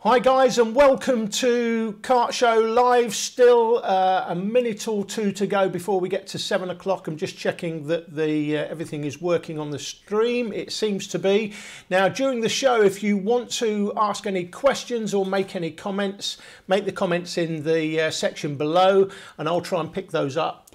Hi guys, and welcome to Kart Show Live. Still a minute or two to go before we get to 7 o'clock. I'm just checking that everything is working on the stream. It seems to be. Now during the show, if you want to ask any questions or make any comments, make the comments in the section below and I'll try and pick those up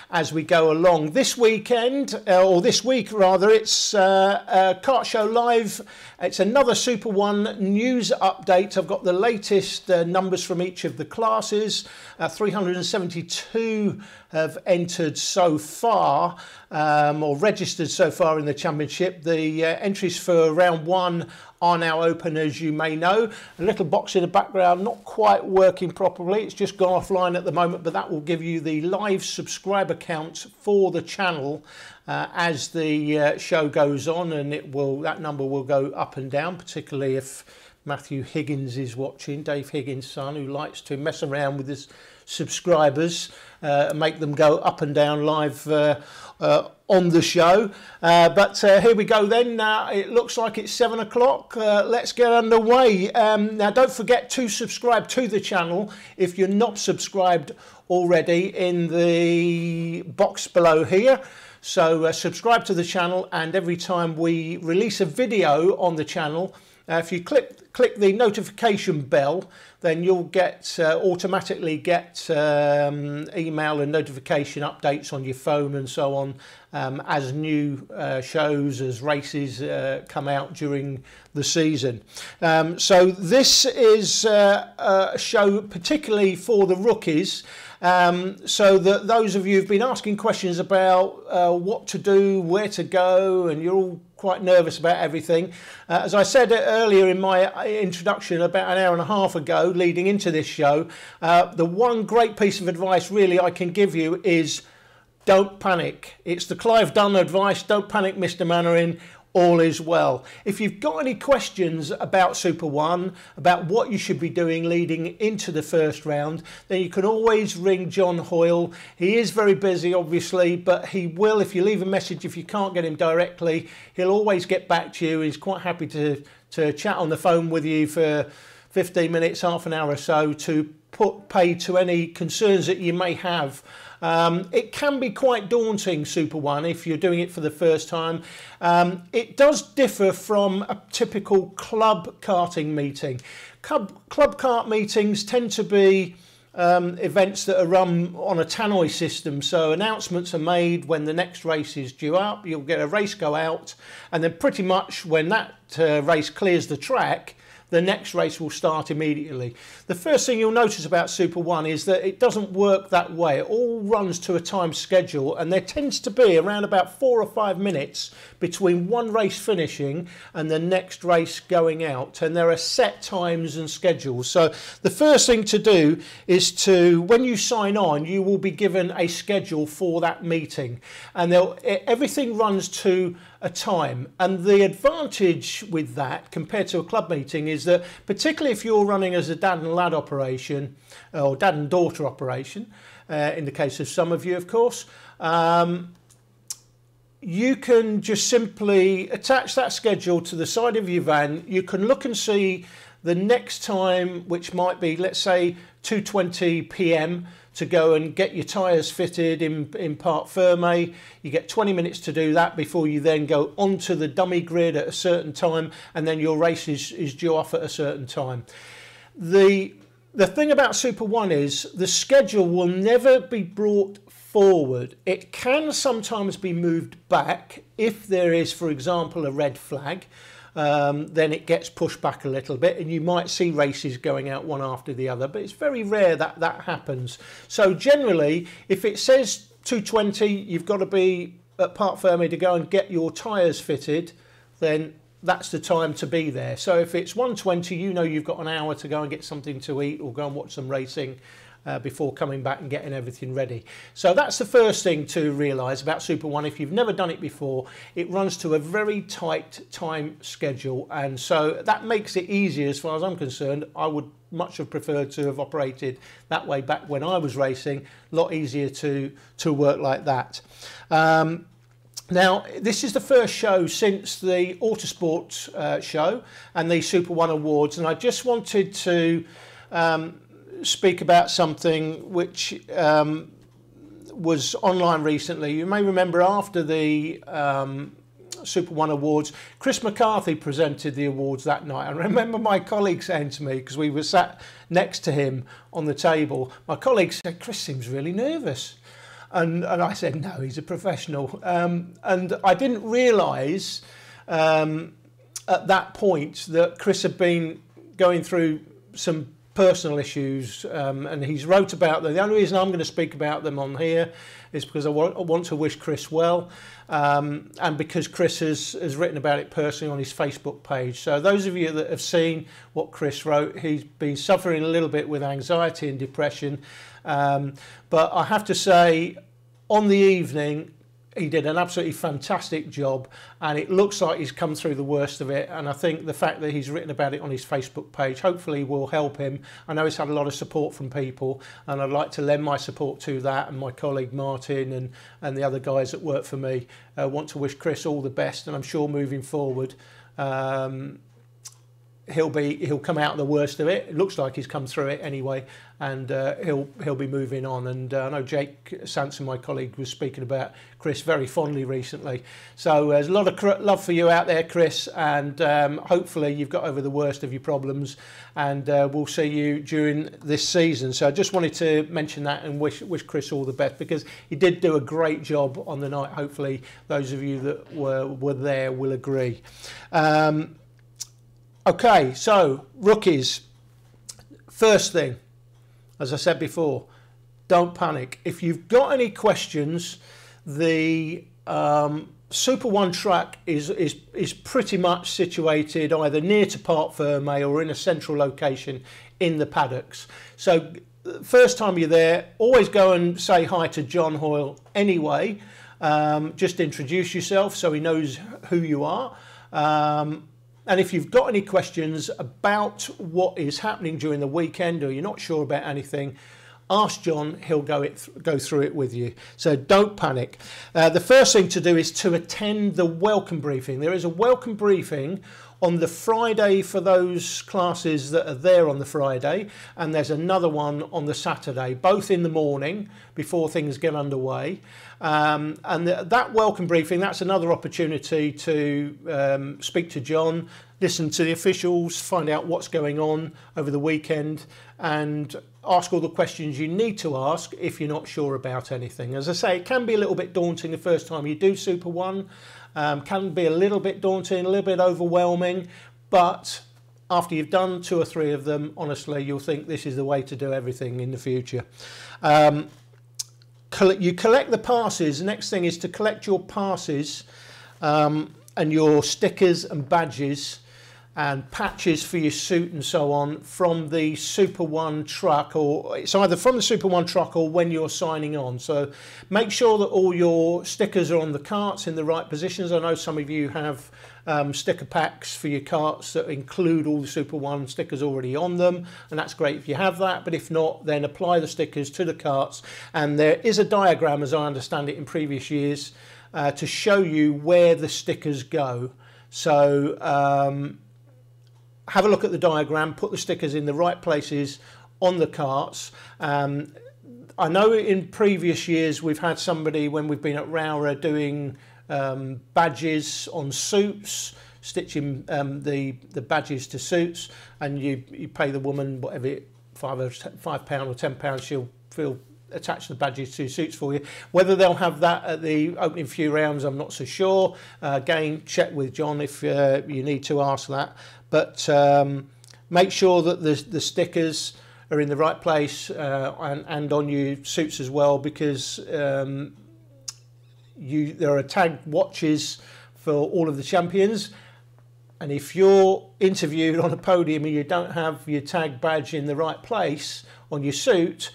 as we go along. This weekend, or this week rather, it's Kart Show Live. It's another Super 1 news update. I've got the latest numbers from each of the classes. 372 have entered so far, or registered so far in the championship. The entries for round 1 are now open, as you may know. A little box in the background not quite working properly. It's just gone offline at the moment, but that will give you the live subscriber count for the channel as the show goes on, and that number will go up and down, particularly if Matthew Higgins is watching, Dave Higgins' son, who likes to mess around with his subscribers and make them go up and down live on the show. But here we go then. It looks like it's 7 o'clock. Let's get underway. Now don't forget to subscribe to the channel if you're not subscribed already in the box below here. So subscribe to the channel, and every time we release a video on the channel, if you click the notification bell, then you'll automatically get email and notification updates on your phone and so on as new shows, as races come out during the season. So this is a show particularly for the rookies, so that those of you who've been asking questions about what to do, where to go, and you're all quite nervous about everything. As I said earlier in my introduction about an hour and a half ago leading into this show, the one great piece of advice really I can give you is don't panic. It's the Clive Dunn advice: don't panic, Mr. Mannering. All is well. If you've got any questions about Super 1, about what you should be doing leading into the first round, then you can always ring John Hoyle. He is very busy, obviously, but he will, if you leave a message, if you can't get him directly, he'll always get back to you. He's quite happy to chat on the phone with you for 15 minutes, half an hour or so, to put paid to any concerns that you may have. It can be quite daunting, Super 1, if you're doing it for the first time. It does differ from a typical club karting meeting. Club kart meetings tend to be events that are run on a tannoy system, so announcements are made when the next race is due up. You'll get a race go out, and then pretty much when that race clears the track, the next race will start immediately. The first thing you'll notice about Super 1 is that it doesn't work that way. It all runs to a time schedule, and there tends to be around about 4 or 5 minutes between one race finishing and the next race going out, and there are set times and schedules. So the first thing to do is when you sign on, you will be given a schedule for that meeting, and everything runs to a time. And the advantage with that compared to a club meeting is that, particularly if you're running as a dad and lad operation, or dad and daughter operation, in the case of some of you, of course, you can just simply attach that schedule to the side of your van. You can look and see the next time, which might be, let's say, 2:20 p.m. to go and get your tyres fitted in Parc Fermé. You get 20 minutes to do that before you then go onto the dummy grid at a certain time, and then your race is due off at a certain time. The thing about Super 1 is the schedule will never be brought forward. It can sometimes be moved back if there is, for example, a red flag. Then it gets pushed back a little bit, and you might see races going out one after the other, but it's very rare that that happens. So generally, if it says 2:20, you've got to be at Parc Fermé to go and get your tyres fitted, then that's the time to be there. So if it's 1:20, you know you've got an hour to go and get something to eat or go and watch some racing before coming back and getting everything ready. So that's the first thing to realise about Super 1. If you've never done it before, it runs to a very tight time schedule, and so that makes it easier as far as I'm concerned. I would much have preferred to have operated that way back when I was racing. A lot easier to work like that. Now, this is the first show since the Autosport show and the Super One Awards, and I just wanted to speak about something which was online recently. You may remember after the Super One Awards, Chris McCarthy presented the awards that night. I remember my colleague saying to me, because we were sat next to him on the table, my colleague said, "Chris seems really nervous." And I said, "No, he's a professional." And I didn't realise at that point that Chris had been going through some personal issues, and he's wrote about them. The only reason I'm going to speak about them on here is because I want to wish Chris well, and because Chris has written about it personally on his Facebook page. So those of you that have seen what Chris wrote, he's been suffering a little bit with anxiety and depression, but I have to say, on the evening, he did an absolutely fantastic job, and it looks like he's come through the worst of it. And I think the fact that he's written about it on his Facebook page hopefully will help him. I know he's had a lot of support from people, and I'd like to lend my support to that. And my colleague Martin and the other guys that work for me want to wish Chris all the best. And I'm sure moving forward, he'll come out of the worst of it. It looks like he's come through it anyway, and he'll be moving on. And I know Jake Sanson, my colleague, was speaking about Chris very fondly recently. So there's a lot of love for you out there, Chris, and hopefully you've got over the worst of your problems, and we'll see you during this season. So I just wanted to mention that and wish Chris all the best, because he did do a great job on the night. Hopefully those of you that were there will agree. Okay, so rookies. First thing, as I said before, don't panic. If you've got any questions, the Super One track is pretty much situated either near to Parc Fermé or in a central location in the paddocks. So first time you're there, always go and say hi to John Hoyle anyway. Just introduce yourself so he knows who you are. And if you've got any questions about what is happening during the weekend, or you're not sure about anything, ask John. He'll go through it with you. So don't panic. The first thing to do is to attend the welcome briefing. There is a welcome briefing on the Friday for those classes that are there on the Friday, and there's another one on the Saturday, both in the morning before things get underway. And that welcome briefing, that's another opportunity to speak to John, listen to the officials, find out what's going on over the weekend, and ask all the questions you need to ask if you're not sure about anything. As I say, it can be a little bit daunting the first time you do Super One. Can be a little bit daunting, a little bit overwhelming, but after you've done 2 or 3 of them, honestly, you'll think this is the way to do everything in the future. You collect the passes. The next thing is to collect your passes and your stickers and badges and patches for your suit and so on from the Super One truck, or it's either from the Super One truck or when you're signing on. So make sure that all your stickers are on the carts in the right positions. I know some of you have sticker packs for your carts that include all the Super One stickers already on them, and that's great if you have that. But if not, then apply the stickers to the carts, and there is a diagram, as I understand it in previous years, to show you where the stickers go. So have a look at the diagram, put the stickers in the right places on the carts. I know in previous years we've had somebody, when we've been at Rowra, doing badges on suits, stitching the badges to suits, and you pay the woman whatever, £5 or £10, she'll attach the badges to suits for you. Whether they'll have that at the opening few rounds, I'm not so sure. Again, check with John if you need to ask that. But make sure that the stickers are in the right place and on your suits as well, because there are tagged watches for all of the champions. And if you're interviewed on a podium and you don't have your tag badge in the right place on your suit,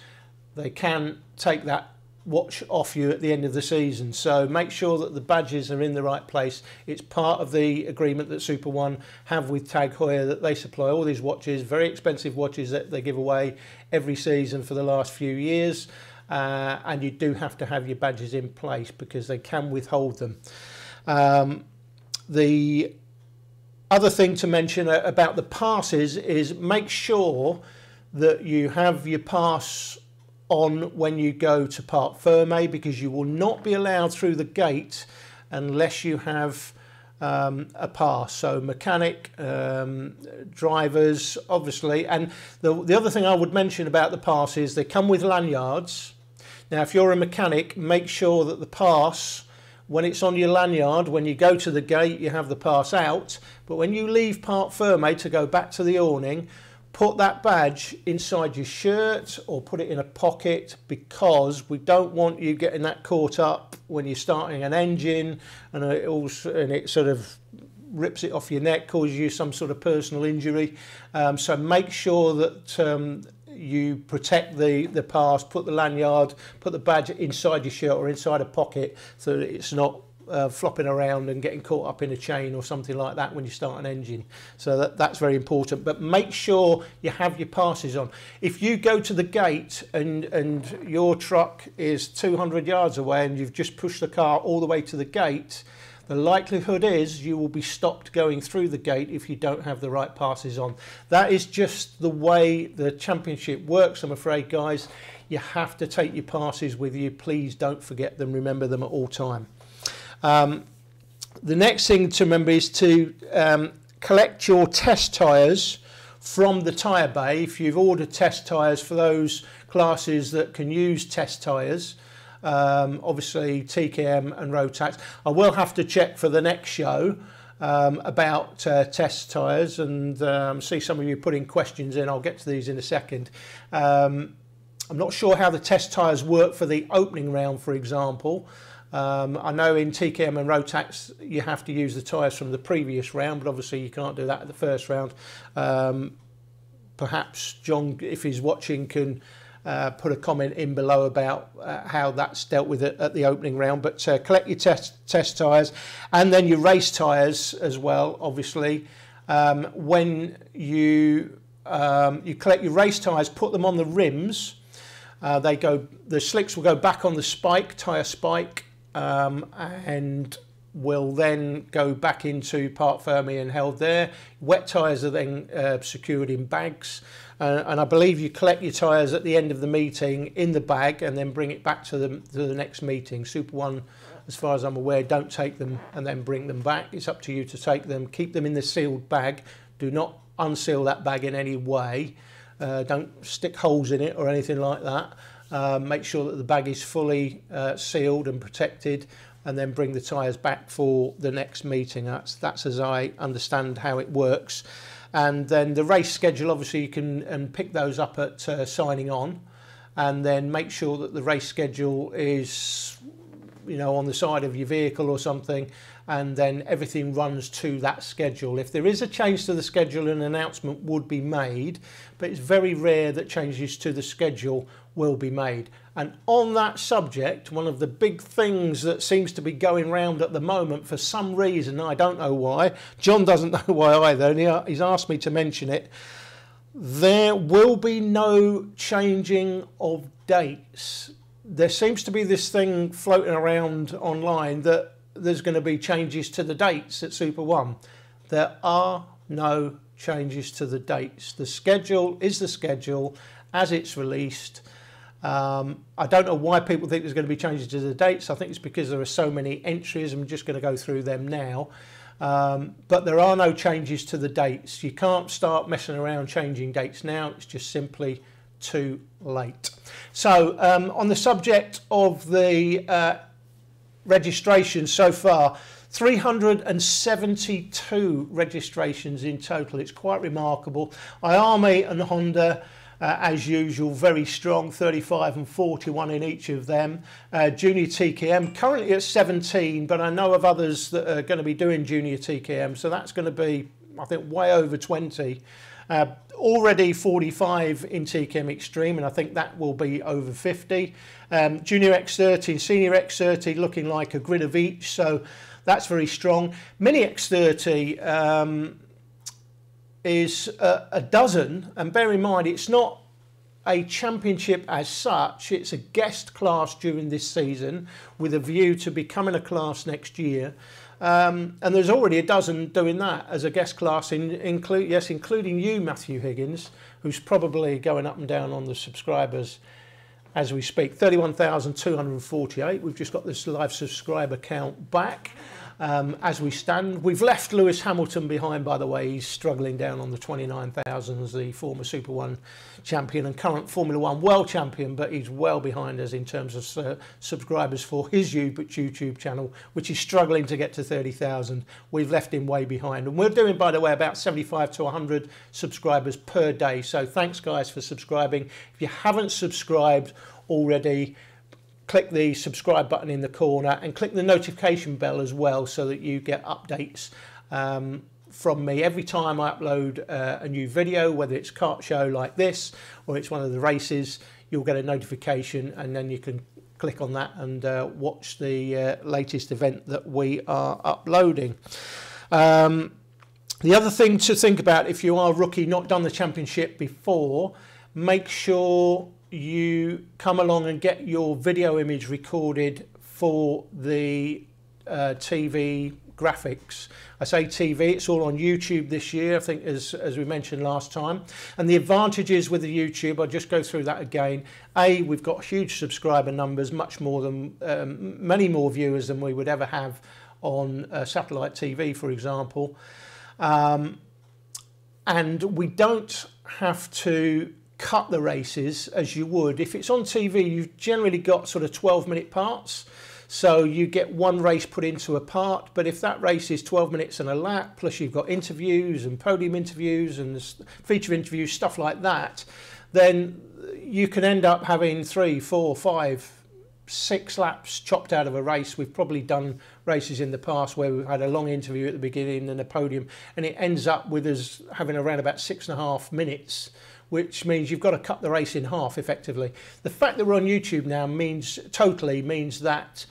they can take that watch off you at the end of the season. So make sure that the badges are in the right place. It's part of the agreement that Super One have with Tag Heuer, that they supply all these watches, very expensive watches that they give away every season for the last few years. and you do have to have your badges in place because they can withhold them. The other thing to mention about the passes is make sure that you have your pass on when you go to Parc Fermé, because you will not be allowed through the gate unless you have a pass. So mechanic, drivers, obviously. And the other thing I would mention about the pass is they come with lanyards. Now, if you're a mechanic, make sure that the pass, when it's on your lanyard, when you go to the gate, you have the pass out. But when you leave Parc Fermé to go back to the awning, put that badge inside your shirt or put it in a pocket, because we don't want you getting that caught up when you're starting an engine and it sort of rips it off your neck, causes you some sort of personal injury. So make sure that you protect the pass, put the lanyard, put the badge inside your shirt or inside a pocket so that it's not flopping around and getting caught up in a chain or something like that when you start an engine. So that's very important. But make sure you have your passes on. If you go to the gate and your truck is 200 yards away and you've just pushed the car all the way to the gate, the likelihood is you will be stopped going through the gate if you don't have the right passes on. That is just the way the championship works, I'm afraid, guys. You have to take your passes with you. Please don't forget them. Remember them at all time. The next thing to remember is to collect your test tyres from the tyre bay. If you've ordered test tyres for those classes that can use test tyres, obviously TKM and Rotax. I will have to check for the next show about test tyres, and see some of you putting questions in. I'll get to these in a second. I'm not sure how the test tyres work for the opening round, for example. I know in TKM and Rotax you have to use the tyres from the previous round, but obviously you can't do that at the first round. Perhaps John, if he's watching, can put a comment in below about how that's dealt with at the opening round. But collect your test tyres, and then your race tyres as well, obviously. When you collect your race tyres, put them on the rims. The slicks will go back on the tyre spike, and will then go back into Parc Fermé and held there. Wet tyres are then secured in bags, and I believe you collect your tyres at the end of the meeting in the bag and then bring it back to the next meeting. Super 1, as far as I'm aware, don't take them and then bring them back. It's up to you to take them. Keep them in the sealed bag. Do not unseal that bag in any way. Don't stick holes in it or anything like that. Make sure that the bag is fully sealed and protected, and then bring the tyres back for the next meeting. That's as I understand how it works. And then the race schedule, obviously you can pick those up at signing on, and then make sure that the race schedule is, you know, on the side of your vehicle or something, and then everything runs to that schedule. If there is a change to the schedule, an announcement would be made, but it's very rare that changes to the schedule will be made. And on that subject, one of the big things that seems to be going round at the moment for some reason, I don't know why, John doesn't know why either, and he's asked me to mention it, there will be no changing of dates. There seems to be this thing floating around online that there's going to be changes to the dates at Super 1. There are no changes to the dates. The schedule is the schedule as it's released. I don't know why people think there's going to be changes to the dates. I think it's because there are so many entries. I'm just going to go through them now. But there are no changes to the dates. You can't start messing around changing dates now. It's just simply too late. So on the subject of the registration so far, 372 registrations in total. It's quite remarkable. IAME and Honda, as usual, very strong, 35 and 41 in each of them. Junior TKM currently at 17, but I know of others that are going to be doing Junior TKM, so that's going to be, I think, way over 20. Already 45 in TKM Extreme, and I think that will be over 50. Junior X30 and Senior X30 looking like a grid of each, so that's very strong. Mini X30 is a dozen, and bear in mind it's not a championship as such. It's a guest class during this season with a view to becoming a class next year. And there's already a dozen doing that as a guest class, including you, Matthew Higgins, who's probably going up and down on the subscribers as we speak. 31,248. We've just got this live subscriber count back as we stand. We've left Lewis Hamilton behind, by the way. He's struggling down on the 29,000 as the former Super 1 champion and current Formula 1 world champion, but he's well behind us in terms of subscribers for his YouTube channel, which is struggling to get to 30,000. We've left him way behind. And we're doing, by the way, about 75 to 100 subscribers per day. So thanks, guys, for subscribing. If you haven't subscribed already, click the subscribe button in the corner and click the notification bell as well, so that you get updates from me every time I upload a new video, whether it's kart show like this or it's one of the races. You'll get a notification and then you can click on that and watch the latest event that we are uploading. The other thing to think about, if you are a rookie, not done the championship before, make sure you come along and get your video image recorded for the TV graphics. I say TV, it's all on YouTube this year, I think, as we mentioned last time. And the advantages with the YouTube, I'll just go through that again. A, we've got huge subscriber numbers, much more than many more viewers than we would ever have on satellite TV, for example. And we don't have to cut the races as you would. If it's on TV, you've generally got sort of 12-minute parts. So you get one race put into a part, but if that race is 12 minutes and a lap, plus you've got interviews and podium interviews and feature interviews, stuff like that, then you can end up having 3, 4, 5, 6 laps chopped out of a race. We've probably done races in the past where we've had a long interview at the beginning and a podium, and it ends up with us having around about 6.5 minutes, which means you've got to cut the race in half effectively. The fact that we're on YouTube now means that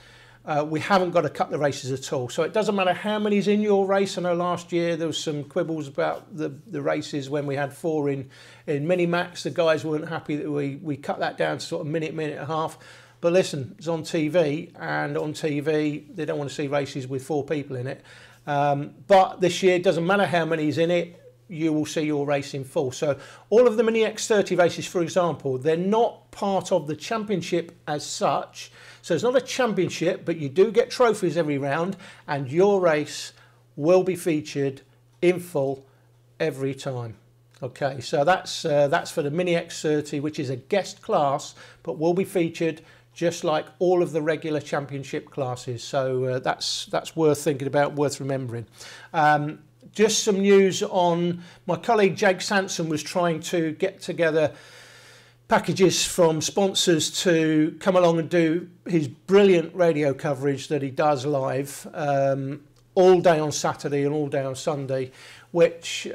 we haven't got to cut the races at all. So it doesn't matter how many's in your race. I know last year there was some quibbles about the races when we had 4 in Minimax. The guys weren't happy that we cut that down to sort of minute and a half. But listen, it's on TV, and on TV they don't want to see races with 4 people in it. But this year, it doesn't matter how many's in it, you will see your race in full. So all of the Mini X30 races, for example, they're not part of the championship as such. So it's not a championship, but you do get trophies every round, and your race will be featured in full every time. Okay, so that's for the Mini X30, which is a guest class, but will be featured just like all of the regular championship classes. So that's worth thinking about, worth remembering. Just some news on my colleague Jake Sanson was trying to get together packages from sponsors to come along and do his brilliant radio coverage that he does live all day on Saturday and all day on Sunday, which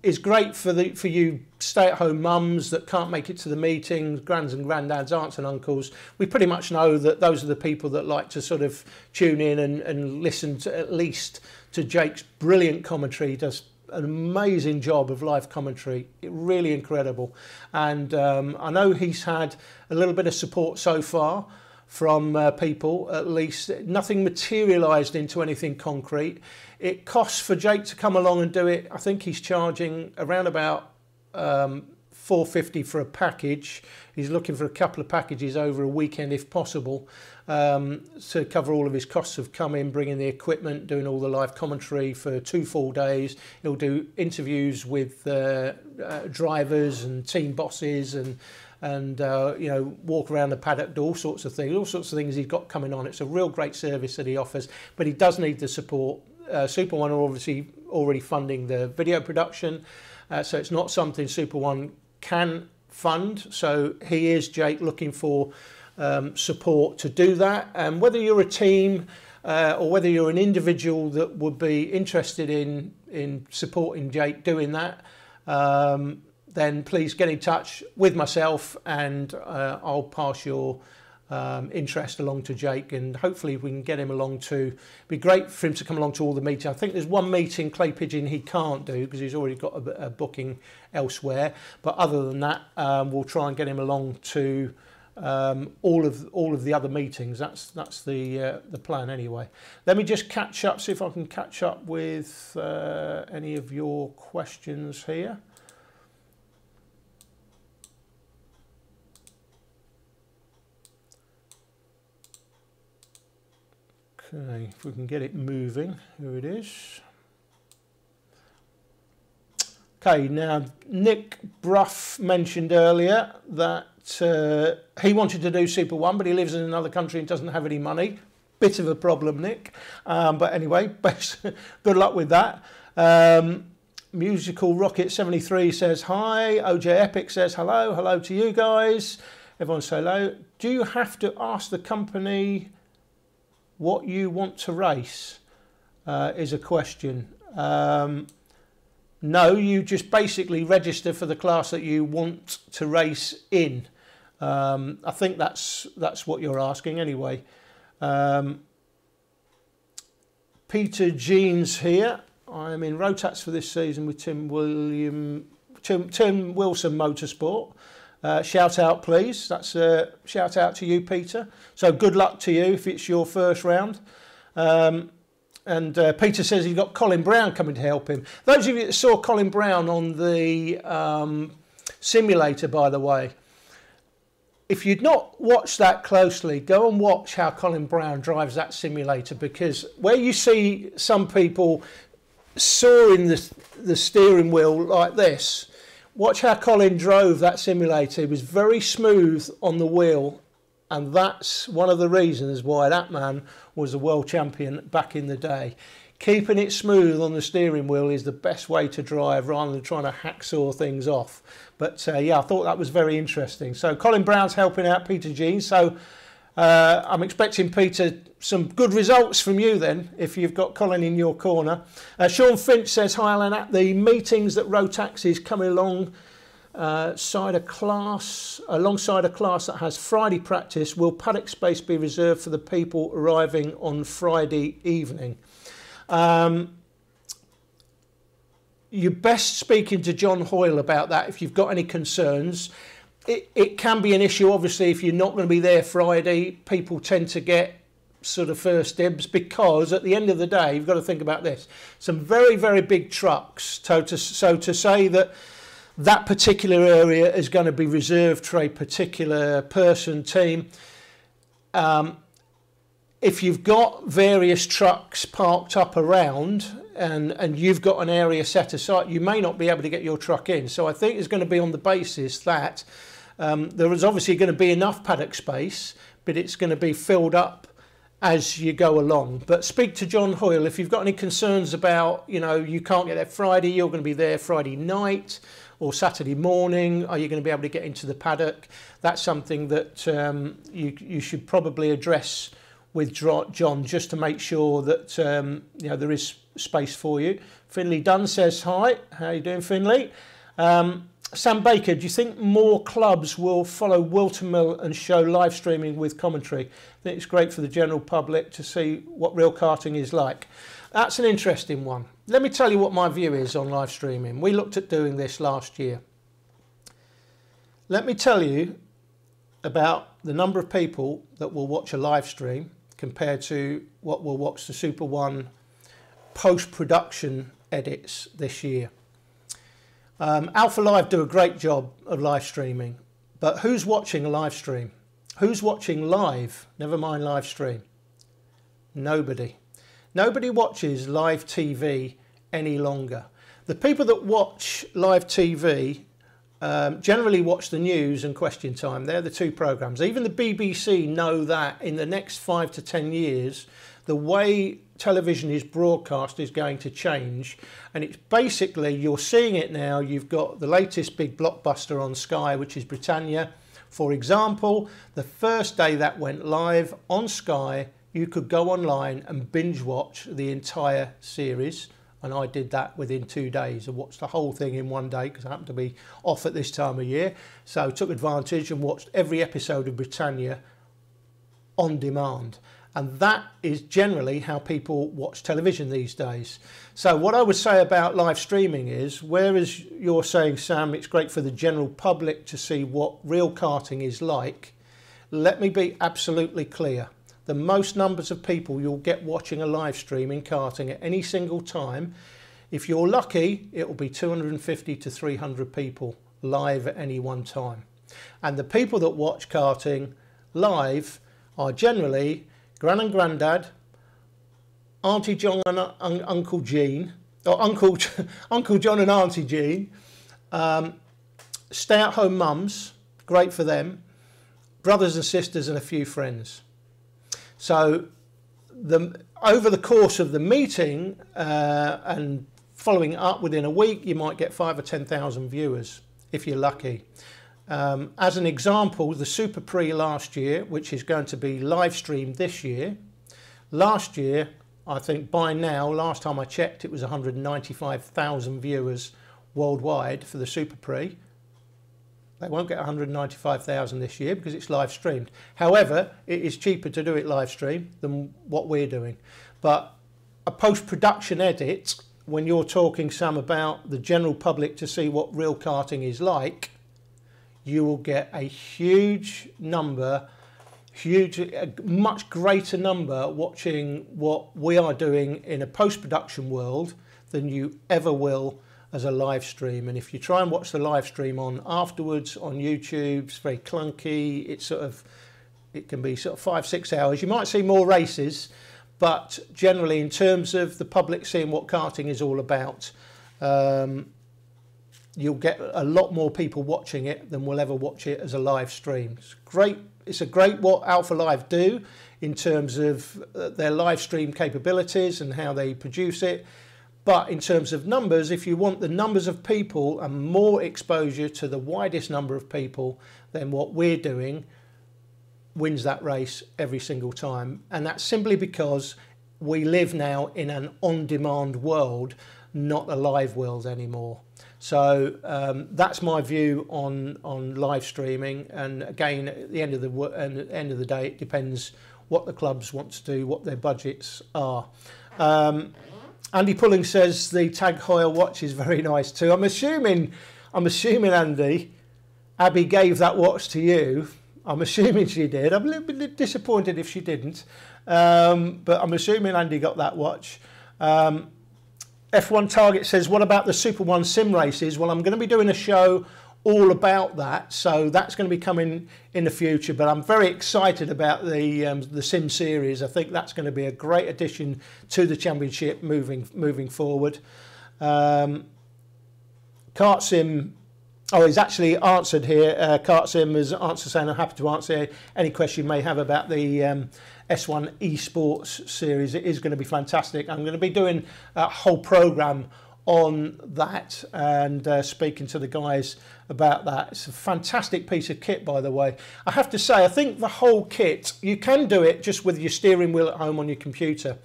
is great for you stay-at-home mums that can't make it to the meetings, grands and granddads, aunts and uncles. We pretty much know that those are the people that like to sort of tune in and listen to, at least to Jake's brilliant commentary. He does an amazing job of live commentary, really incredible. And I know he's had a little bit of support so far from people, at least. Nothing materialised into anything concrete. It costs for Jake to come along and do it. I think he's charging around about $4.50 for a package. He's looking for a couple of packages over a weekend if possible, to cover all of his costs of coming, bringing the equipment, doing all the live commentary for 2 full days. He'll do interviews with drivers and team bosses and you know, walk around the paddock, do all sorts of things he's got coming on. It's a real great service that he offers, but he does need the support. Super One are obviously already funding the video production, so it's not something Super One can fund. So he is, Jake, looking for support to do that. And whether you're a team or whether you're an individual that would be interested in supporting Jake doing that, then please get in touch with myself, and I'll pass your interest along to Jake, and hopefully we can get him along to. It'd be great for him to come along to all the meetings. I think there's one meeting, Clay Pigeon, he can't do because he's already got a booking elsewhere. But other than that, we'll try and get him along to all of the other meetings. That's the plan anyway. Let me just catch up, see if I can catch up with any of your questions here. Okay, if we can get it moving, here it is. Okay, now Nick Bruff mentioned earlier that he wanted to do Super 1, but he lives in another country and doesn't have any money. Bit of a problem, Nick. But anyway, good luck with that. Musical Rocket 73 says hi. OJ Epic says hello. Hello to you guys. Everyone say hello. Do you have to ask the company what you want to race? Is a question. No, you just basically register for the class that you want to race in. I think that's what you're asking anyway. Peter Jeans here. I'm in Rotax for this season with Tim Wilson Motorsport. Shout out, please. That's a shout out to you, Peter. So good luck to you if it's your first round. And Peter says he's got Colin Brown coming to help him. Those of you that saw Colin Brown on the simulator, by the way, if you'd not watched that closely, go and watch how Colin Brown drives that simulator, because where you see some people sawing the steering wheel like this, watch how Colin drove that simulator. He was very smooth on the wheel, and that's one of the reasons why that man was a world champion back in the day. Keeping it smooth on the steering wheel is the best way to drive rather than trying to hacksaw things off. But yeah, I thought that was very interesting. So Colin Brown's helping out Peter Jean. So I'm expecting, Peter, some good results from you then, if you've got Colin in your corner. Sean Finch says, hi Alan, at the meetings that Rotax is coming along, alongside a class that has Friday practice, will paddock space be reserved for the people arriving on Friday evening? You're best speaking to John Hoyle about that if you've got any concerns. It can be an issue, obviously, if you're not going to be there Friday. People tend to get sort of first dibs, because at the end of the day, you've got to think about this. Some very, very big trucks. So to say that that particular area is going to be reserved for a particular person, team, if you've got various trucks parked up around and you've got an area set aside, you may not be able to get your truck in. So I think it's going to be on the basis that there is obviously going to be enough paddock space, but it's going to be filled up as you go along. But speak to John Hoyle if you've got any concerns about, you know, you can't get there Friday, you're going to be there Friday night or Saturday morning. Are you going to be able to get into the paddock? That's something that you should probably address with John, just to make sure that you know, there is space for you. Finley Dunn says hi. How are you doing, Finley? Sam Baker, do you think more clubs will follow Wilton Mill and show live streaming with commentary? I think it's great for the general public to see what real karting is like. That's an interesting one. Let me tell you what my view is on live streaming. We looked at doing this last year. Let me tell you about the number of people that will watch a live stream compared to what will watch the Super 1 post-production edits this year. Alpha Live do a great job of live streaming, but who's watching a live stream? Who's watching live? Never mind live stream. Nobody. Nobody watches live TV any longer. The people that watch live TV generally watch the news and Question Time. They're the two programmes. Even the BBC know that in the next 5 to 10 years, the way television is broadcast is going to change, and it's basically, you're seeing it now. You've got the latest big blockbuster on Sky, which is Britannia. For example, the first day that went live on Sky, you could go online and binge watch the entire series, and I did that within 2 days. I watched the whole thing in one day because I happened to be off at this time of year, so took advantage and watched every episode of Britannia on demand. And that is generally how people watch television these days. So what I would say about live streaming is, whereas you're saying, Sam, it's great for the general public to see what real karting is like, let me be absolutely clear. The most numbers of people you'll get watching a live stream in karting at any single time, if you're lucky, it will be 250 to 300 people live at any one time. And the people that watch karting live are generally Gran and Grandad, Auntie John and Uncle Jean, or Uncle John and Auntie Jean, stay-at-home mums, great for them, brothers and sisters and a few friends. So over the course of the meeting and following it up within a week, you might get 5,000 or 10,000 viewers if you're lucky. As an example, the Super Prix last year, which is going to be live streamed this year, last year, I think by now, last time I checked, it was 195,000 viewers worldwide for the Super Prix. They won't get 195,000 this year because it's live streamed. However, it is cheaper to do it live stream than what we're doing. But a post-production edit, when you're talking, Sam, about the general public to see what real karting is like, you will get a huge number, a much greater number watching what we are doing in a post-production world than you ever will as a live stream. And if you try and watch the live stream on afterwards on YouTube, it's very clunky. It can be sort of 5-6 hours. You might see more races, but generally in terms of the public seeing what karting is all about, you'll get a lot more people watching it than will ever watch it as a live stream. It's great. It's a great what Alpha Live do in terms of their live stream capabilities and how they produce it. But in terms of numbers, if you want the numbers of people and more exposure to the widest number of people, then what we're doing wins that race every single time. And that's simply because we live now in an on-demand world, not a live world anymore. So that's my view on live streaming. And again, at the end of the day, it depends what the clubs want to do, what their budgets are. Andy Pulling says the Tag Heuer watch is very nice too. I'm assuming, Andy, Abby gave that watch to you. I'm assuming she did. I'm a little bit disappointed if she didn't, but I'm assuming Andy got that watch. F1 Target says, what about the Super 1 sim races? Well, I'm going to be doing a show all about that, so that's going to be coming in the future, but I'm very excited about the sim series. I think that's going to be a great addition to the championship moving forward. Kart Sim, he's actually answered here. Kart Sim has answered saying, I'm happy to answer any question you may have about the S1 esports series. It is going to be fantastic. I'm going to be doing a whole program on that and speaking to the guys about that. It's a fantastic piece of kit, by the way. I have to say, I think the whole kit, you can do it just with your steering wheel at home on your computer.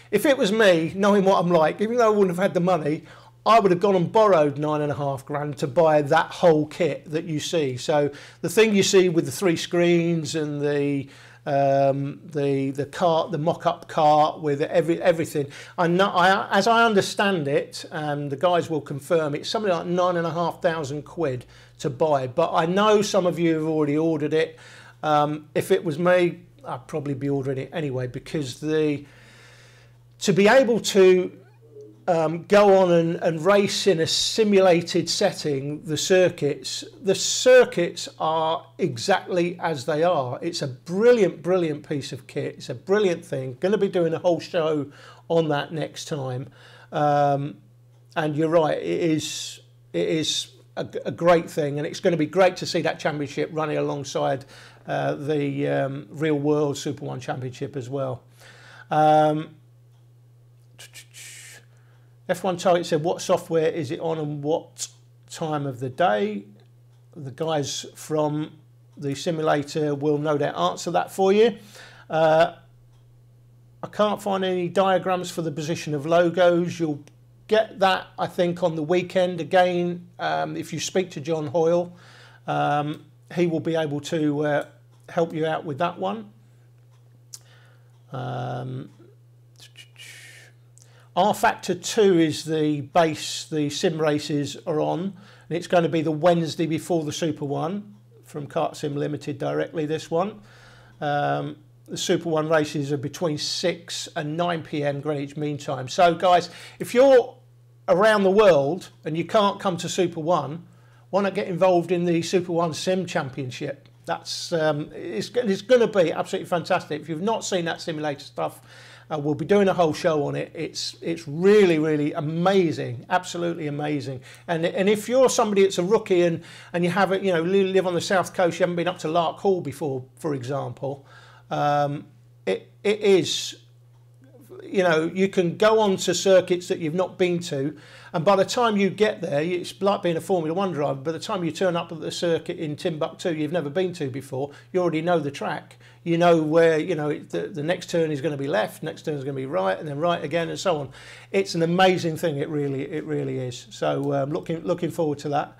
If it was me, knowing what I'm like, even though I wouldn't have had the money, I would have gone and borrowed £9,500 to buy that whole kit that you see. So the thing you see with the 3 screens and the cart, the mock-up cart with everything. As I understand it, and the guys will confirm, it's something like £9,500 to buy. But I know some of you have already ordered it. If it was me, I'd probably be ordering it anyway, because to be able to go on and race in a simulated setting, the circuits are exactly as they are. It's a brilliant piece of kit. It's a brilliant thing. Going to be doing a whole show on that next time. And you're right, it is a great thing, and it's going to be great to see that championship running alongside the real world Super 1 Championship as well. F1 Target said, what software is it on and what time of the day? The guys from the simulator will no doubt answer that for you. I can't find any diagrams for the position of logos. You'll get that, I think, on the weekend. Again, if you speak to John Hoyle, he will be able to help you out with that one. R Factor 2 is the base the sim races are on, and it's going to be the Wednesday before the Super 1 from Kart Sim Limited directly, this one. The Super 1 races are between 6 and 9 p.m. Greenwich Mean Time. So guys, if you're around the world and you can't come to Super 1, why not get involved in the Super 1 Sim Championship? That's it's going to be absolutely fantastic. If you've not seen that simulator stuff, we'll be doing a whole show on it. It's really, really amazing, absolutely amazing. And if you're somebody that's a rookie and you haven't, you know, live on the south coast, you haven't been up to Lark Hall before, for example, it is, you know, you can go on to circuits that you've not been to, and by the time you get there, it's like being a Formula 1 driver. By the time you turn up at the circuit in Timbuktu you've never been to before, you already know the track. You know where, you know, the next turn is going to be left, next turn is going to be right, and then right again, and so on. It's an amazing thing. It really is. So looking forward to that.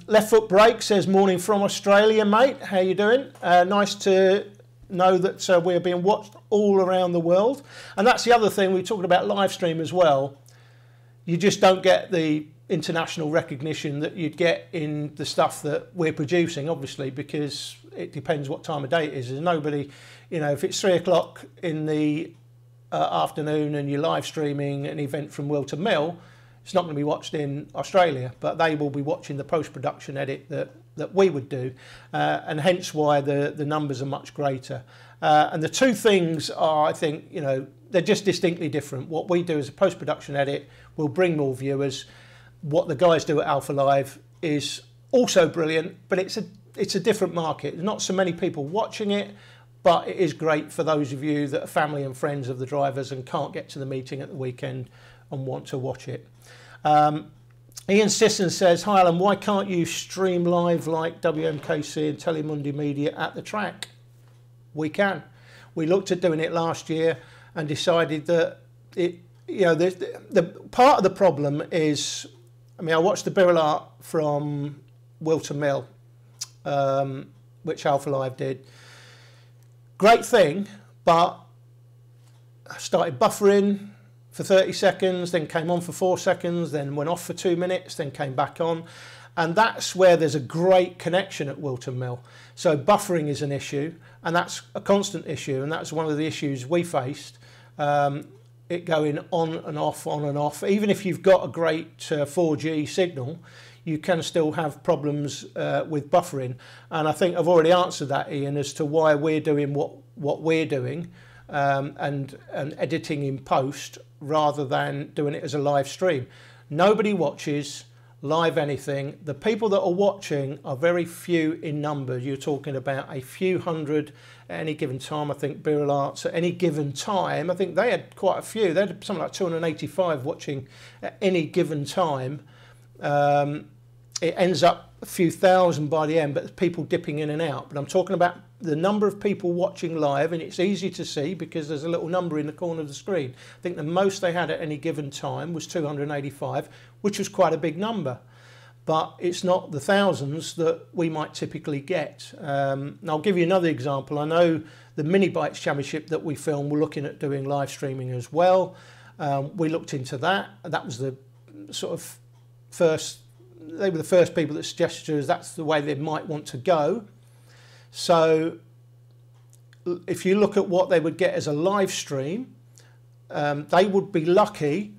Left Foot Brake says, morning from Australia, mate. How you doing? Nice to know that we're being watched all around the world. And that's the other thing, we talked about live stream as well. You just don't get the international recognition that you'd get in the stuff that we're producing, obviously, because it depends what time of day it is. There's nobody, you know, if it's 3 o'clock in the afternoon and you're live streaming an event from Will to Mill, it's not going to be watched in Australia, but they will be watching the post-production edit that we would do, and hence why the numbers are much greater. And the two things are, I think, you know, they're just distinctly different. What we do as a post-production edit will bring more viewers. What the guys do at Alpha Live is also brilliant, but it's a different market. There's not so many people watching it, but it is great for those of you that are family and friends of the drivers and can't get to the meeting at the weekend and want to watch it. Ian Sisson says, hi Alan, why can't you stream live like WMKC and Telemundi Media at the track? We can. We looked at doing it last year and decided that it, you know, the part of the problem is, I mean, I watched the Birrell Art from Will to Mill, which Alpha Live did. Great thing, but I started buffering for 30 seconds, then came on for 4 seconds, then went off for 2 minutes, then came back on. And that's where there's a great connection at Wilton Mill. So buffering is an issue, and that's a constant issue, and that's one of the issues we faced. It going on and off. Even if you've got a great 4G signal, you can still have problems with buffering. And I think I've already answered that, Ian, as to why we're doing what we're doing, and editing in post rather than doing it as a live stream. Nobody watches live anything. The people that are watching are very few in numbers. You're talking about a few hundred at any given time. I think Birrell Arts at any given time, I think they had quite a few. They had something like 285 watching at any given time. It ends up a few thousand by the end, but there's people dipping in and out. But I'm talking about the number of people watching live, and it's easy to see because there's a little number in the corner of the screen. I think the most they had at any given time was 285, which was quite a big number. But it's not the thousands that we might typically get. And I'll give you another example. I know the Mini Bikes Championship that we filmed, we're looking at doing live streaming as well. We looked into that. That was the sort of first, they were the first people that suggested to us that's the way they might want to go. So if you look at what they would get as a live stream, they would be lucky.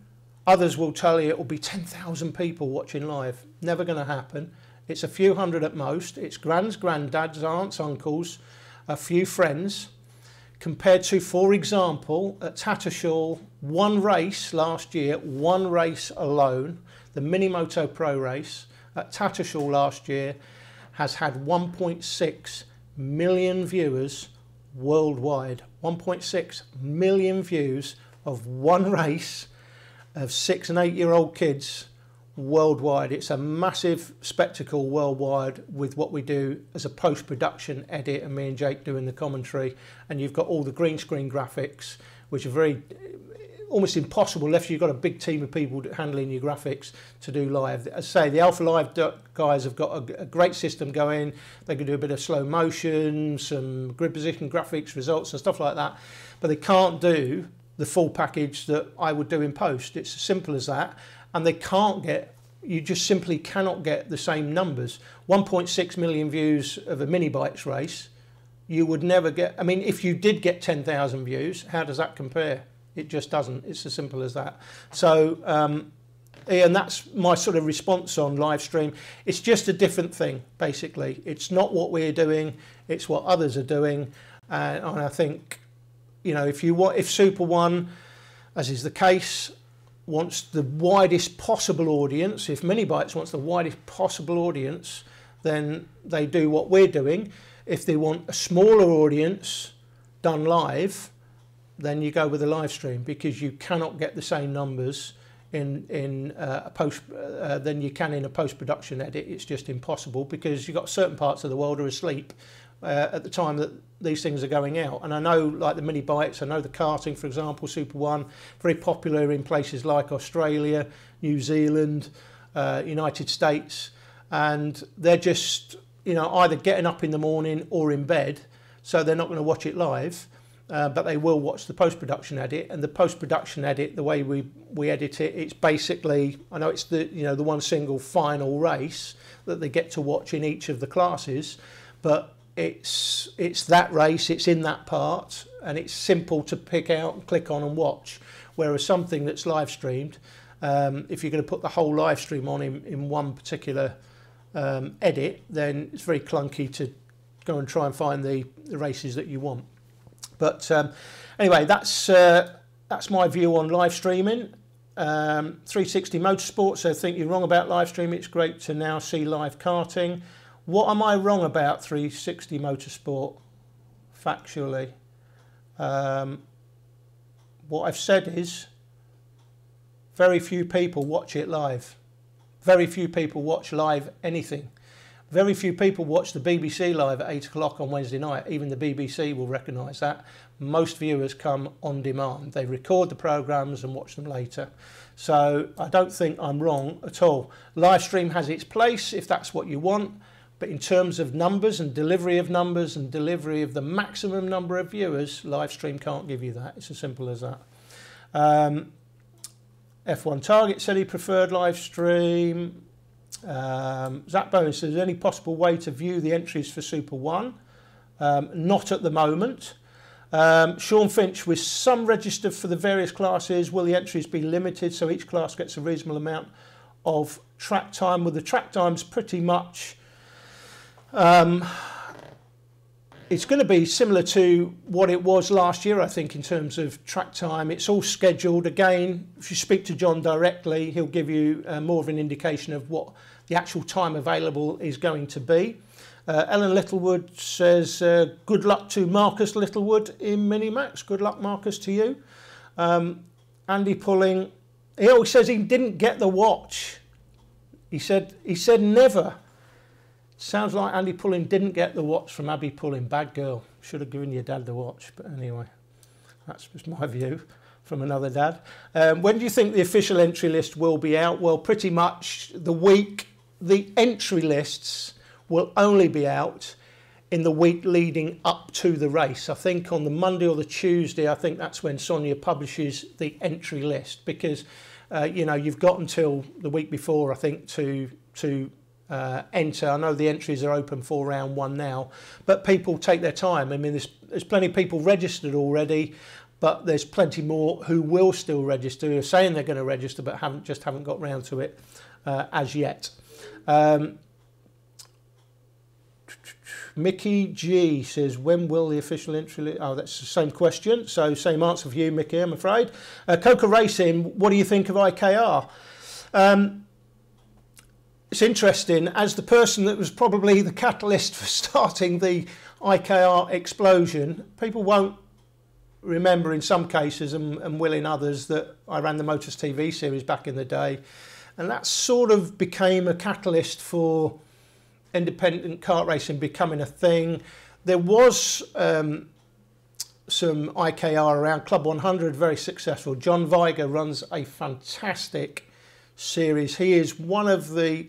Others will tell you it will be 10,000 people watching live. Never going to happen. It's a few hundred at most. It's grands, granddads, aunts, uncles, a few friends. Compared to, for example, at Tattershall, one race last year, one race alone, the Minimoto Pro race at Tattershall last year has had 1.6 million viewers worldwide. 1.6 million views of one race of 6 and 8 year old kids worldwide. It's a massive spectacle worldwide with what we do as a post-production edit, and me and Jake doing the commentary, and you've got all the green screen graphics, which are very, almost impossible unless you've got a big team of people handling your graphics to do live. As I say, the Alpha Live guys have got a great system going. They can do a bit of slow motion, some grid position graphics, results and stuff like that, but they can't do the full package that I would do in post. It's as simple as that, and they can't get, you just simply cannot get the same numbers. 1.6 million views of a mini bikes race, you would never get. I mean, if you did get 10,000 views, how does that compare? It just doesn't. It's as simple as that. So, and that's my sort of response on live stream. It's just a different thing, basically. It's not what we're doing, it's what others are doing. And I think, you know, if Super One, as is the case, wants the widest possible audience, if Mini Bikes wants the widest possible audience, then they do what we're doing. If they want a smaller audience done live, then you go with a live stream, because you cannot get the same numbers in a post than you can in a post-production edit. It's just impossible, because you've got certain parts of the world are asleep at the time that these things are going out. And I know, like the mini bikes, I know the karting, for example, Super One, very popular in places like Australia, New Zealand, United States, and they're just, you know, either getting up in the morning or in bed, so they're not going to watch it live. But they will watch the post-production edit, and the post-production edit, the way we edit it, it's basically, I know it's the the one single final race that they get to watch in each of the classes, but it's that race, it's in that part, and it's simple to pick out and click on and watch. Whereas something that's live streamed, if you're going to put the whole live stream on in one particular edit, then it's very clunky to go and try and find the races that you want. But anyway, that's my view on live streaming. 360 Motorsport, so I think you're wrong about live streaming. It's great to now see live karting. What am I wrong about 360 Motorsport, factually? What I've said is very few people watch it live. Very few people watch live anything. Very few people watch the BBC live at 8 o'clock on Wednesday night. Even the BBC will recognise that. Most viewers come on demand. They record the programmes and watch them later. So I don't think I'm wrong at all. Live stream has its place if that's what you want. But in terms of numbers and delivery of numbers and delivery of the maximum number of viewers, live stream can't give you that. It's as simple as that. F1 Target said he preferred live stream. Zach Bowen says, is there any possible way to view the entries for Super One? Not at the moment. Sean Finch, with some registered for the various classes, will the entries be limited so each class gets a reasonable amount of track time? Well, the track time's pretty much it's going to be similar to what it was last year, I think, in terms of track time. It's all scheduled. Again, if you speak to John directly, he'll give you more of an indication of what the actual time available is going to be. Ellen Littlewood says, good luck to Marcus Littlewood in Minimax. Good luck, Marcus, to you. Andy Pulling, he always says he didn't get the watch. He said never. Sounds like Andy Pulling didn't get the watch from Abby Pulling. Bad girl. Should have given your dad the watch. But anyway, that's just my view from another dad. When do you think the official entry list will be out? Well, pretty much the week. The entry lists will only be out in the week leading up to the race. I think on the Monday or the Tuesday, I think that's when Sonia publishes the entry list, because you've got until the week before, I think, to enter. I know the entries are open for round one now, but people take their time. I mean, there's plenty of people registered already, but there's plenty more who will still register, who are saying they're going to register but haven't got round to it as yet. Mickey G says, when will the official entry list? Oh, that's the same question, so same answer for you, Mickey, I'm afraid. Coca Racing, what do you think of IKR? It's interesting, as the person that was probably the catalyst for starting the IKR explosion, people won't remember in some cases and will in others that I ran the Motors TV series back in the day, and that sort of became a catalyst for independent kart racing becoming a thing. There was some IKR around. Club 100, very successful. John Viger runs a fantastic series. He is one of the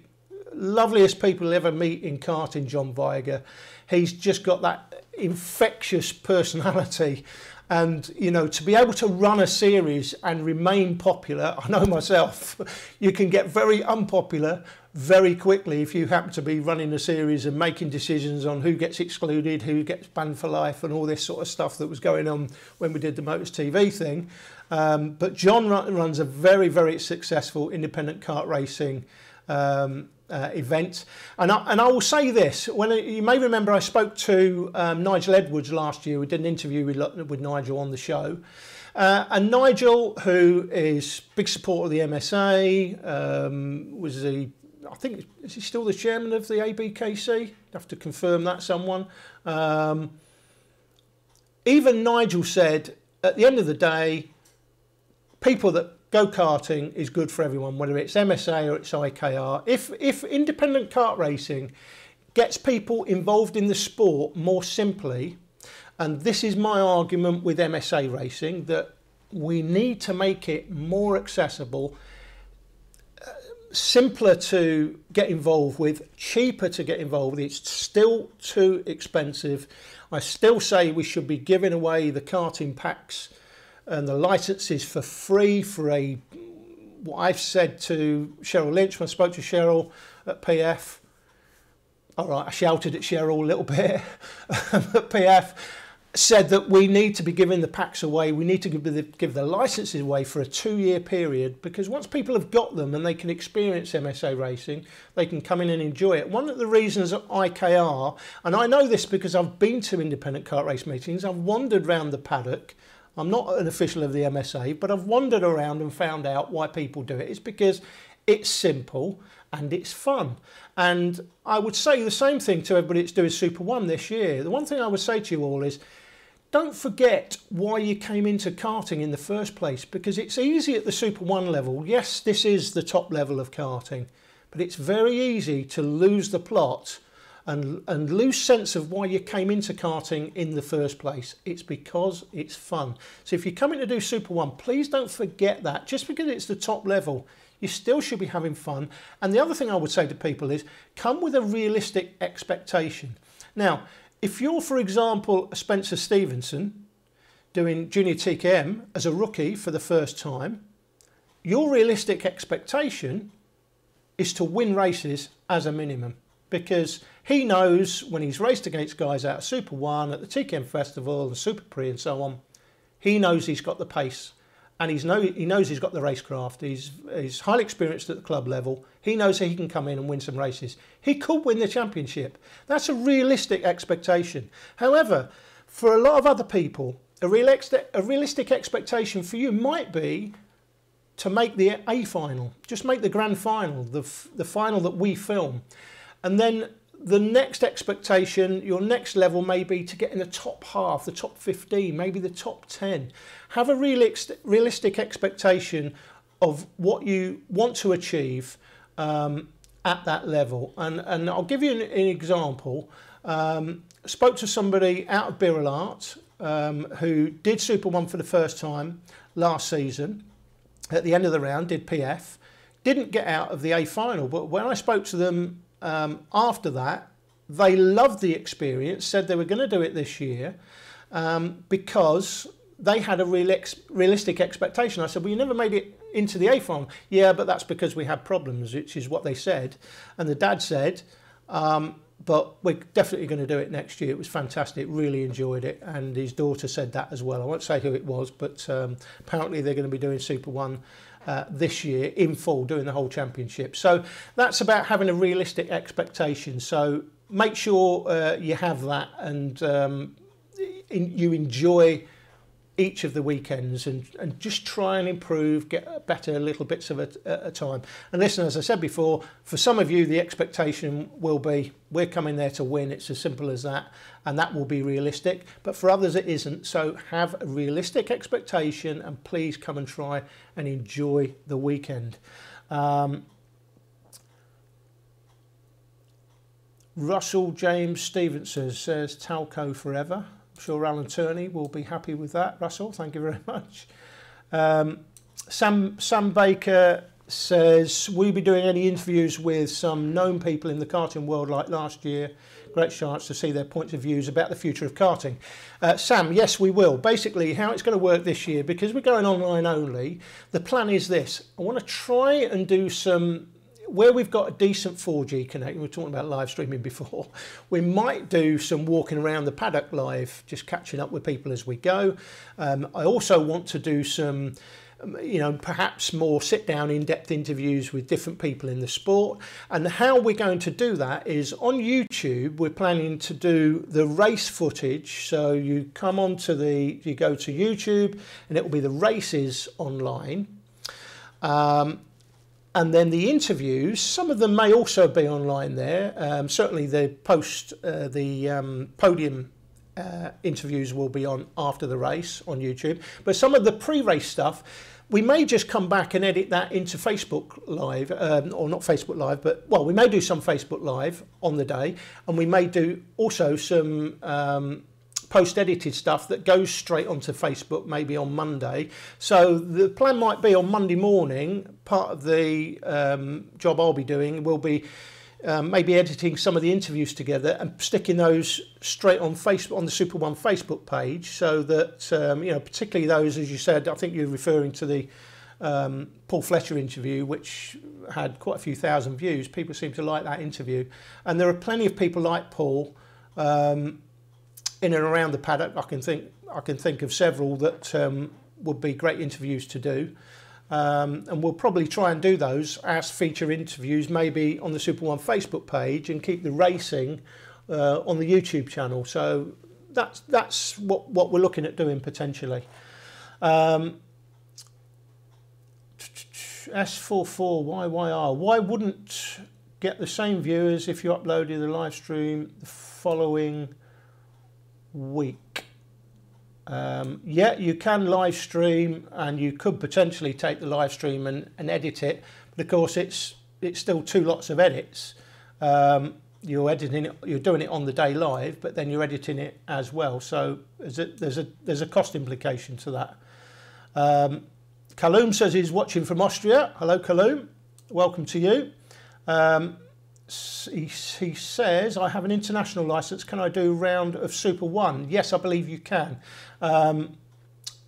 loveliest people you'll ever meet in karting, John Viger. He's just got that infectious personality. And, you know, to be able to run a series and remain popular, I know myself, you can get very unpopular very quickly if you happen to be running a series and making decisions on who gets excluded, who gets banned for life and all this sort of stuff that was going on when we did the Motors TV thing. But John runs a very, very successful independent kart racing event. And I will say this, you may remember I spoke to Nigel Edwards last year. We did an interview with Nigel on the show. And Nigel, who is a big supporter of the MSA, was I think, is he still the chairman of the ABKC? Have to confirm that, someone. Even Nigel said, at the end of the day, people that go karting is good for everyone, whether it's MSA or it's IKR. If independent kart racing gets people involved in the sport more simply, and this is my argument with MSA racing, that we need to make it more accessible, simpler to get involved with, cheaper to get involved with. It's still too expensive. I still say we should be giving away the karting packs and the licenses for free for what I've said to Cheryl Lynch when I spoke to Cheryl at PF. All right, I shouted at Cheryl a little bit at PF, said that we need to be giving the packs away. We need to give the licenses away for a 2-year period, because once people have got them and they can experience MSA racing, they can come in and enjoy it. One of the reasons at IKR, and I know this because I've been to independent kart race meetings, I've wandered around the paddock. I'm not an official of the MSA, but I've wandered around and found out why people do it. It's because it's simple and it's fun. And I would say the same thing to everybody that's doing Super 1 this year. The one thing I would say to you all is, don't forget why you came into karting in the first place, because it's easy at the Super 1 level. Yes, this is the top level of karting, but it's very easy to lose the plot and lose sense of why you came into karting in the first place. It's because it's fun. So if you're coming to do Super 1, please don't forget that. Just because it's the top level, you still should be having fun. And the other thing I would say to people is, come with a realistic expectation. Now, if you're, for example, Spencer Stevenson doing Junior TKM as a rookie for the first time, your realistic expectation is to win races as a minimum, because he knows when he's raced against guys out of Super 1 at the TKM Festival, the Super Prix and so on, he knows he's got the pace, and he knows he's got the racecraft. He's highly experienced at the club level. He knows he can come in and win some races. He could win the championship. That's a realistic expectation. However, for a lot of other people, a realistic expectation for you might be to make the A final, just make the grand final, the final that we film. And then the next expectation, your next level may be to get in the top half, the top 15, maybe the top 10. Have a realistic expectation of what you want to achieve at that level. And I'll give you an example. Spoke to somebody out of Birrellart who did Super 1 for the first time last season. At the end of the round, did PF. Didn't get out of the A final, but when I spoke to them after that, they loved the experience, said they were going to do it this year because they had a realistic expectation. I said, well, you never made it into the A final. Yeah, but that's because we had problems, which is what they said. And the dad said, but we're definitely going to do it next year. It was fantastic, really enjoyed it. And his daughter said that as well. I won't say who it was, but apparently they're going to be doing Super 1 this year in full, doing the whole championship. So that's about having a realistic expectation. So make sure you have that, and you enjoy each of the weekends, and just try and improve, get better little bits of it at a time. And listen, as I said before, for some of you the expectation will be, we're coming there to win. It's as simple as that, and that will be realistic. But for others it isn't. So have a realistic expectation, and please come and try and enjoy the weekend. Russell James Stevenson says Talco forever. sure Alan Turney will be happy with that. Russell, thank you very much. Sam Baker says, will you be doing any interviews with some known people in the karting world like last year? Great chance to see their points of views about the future of karting. Sam, yes, we will. Basically, how it's going to work this year, because we're going online only, the plan is this. I want to try and do some, where we've got a decent 4G connection, we were talking about live streaming before, we might do some walking around the paddock live, just catching up with people as we go. I also want to do some, you know, perhaps more sit-down in-depth interviews with different people in the sport. And how we're going to do that is on YouTube, we're planning to do the race footage. So you come onto you go to YouTube and it will be the races online. And then the interviews, some of them may also be online there. Certainly the podium interviews will be on after the race on YouTube, but some of the pre-race stuff we may just come back and edit that into Facebook Live, or not Facebook Live, but well, we may do some Facebook Live on the day, and we may do also some post-edited stuff that goes straight onto Facebook maybe on Monday. So the plan might be on Monday morning, part of the job I'll be doing will be maybe editing some of the interviews together and sticking those straight on Facebook, on the Super One Facebook page, so that you know, particularly those, as you said, I think you're referring to the Paul Fletcher interview, which had quite a few thousand views. People seem to like that interview, and there are plenty of people like Paul in and around the paddock. I can think of several that would be great interviews to do. And we'll probably try and do those as feature interviews, maybe on the Super One Facebook page, and keep the racing on the YouTube channel. So that's what we're looking at doing potentially. S44YYR, why wouldn't get the same viewers if you uploaded the live stream the following week? Yeah, you can live stream, and you could potentially take the live stream and edit it, but of course it's still two lots of edits. You're editing it, you're doing it on the day live, but then you're editing it as well. So there's a cost implication to that. Kaloum says he's watching from Austria. Hello, Kaloum. Welcome to you. He says, I have an international license. Can I do a round of Super One? Yes, I believe you can. I'm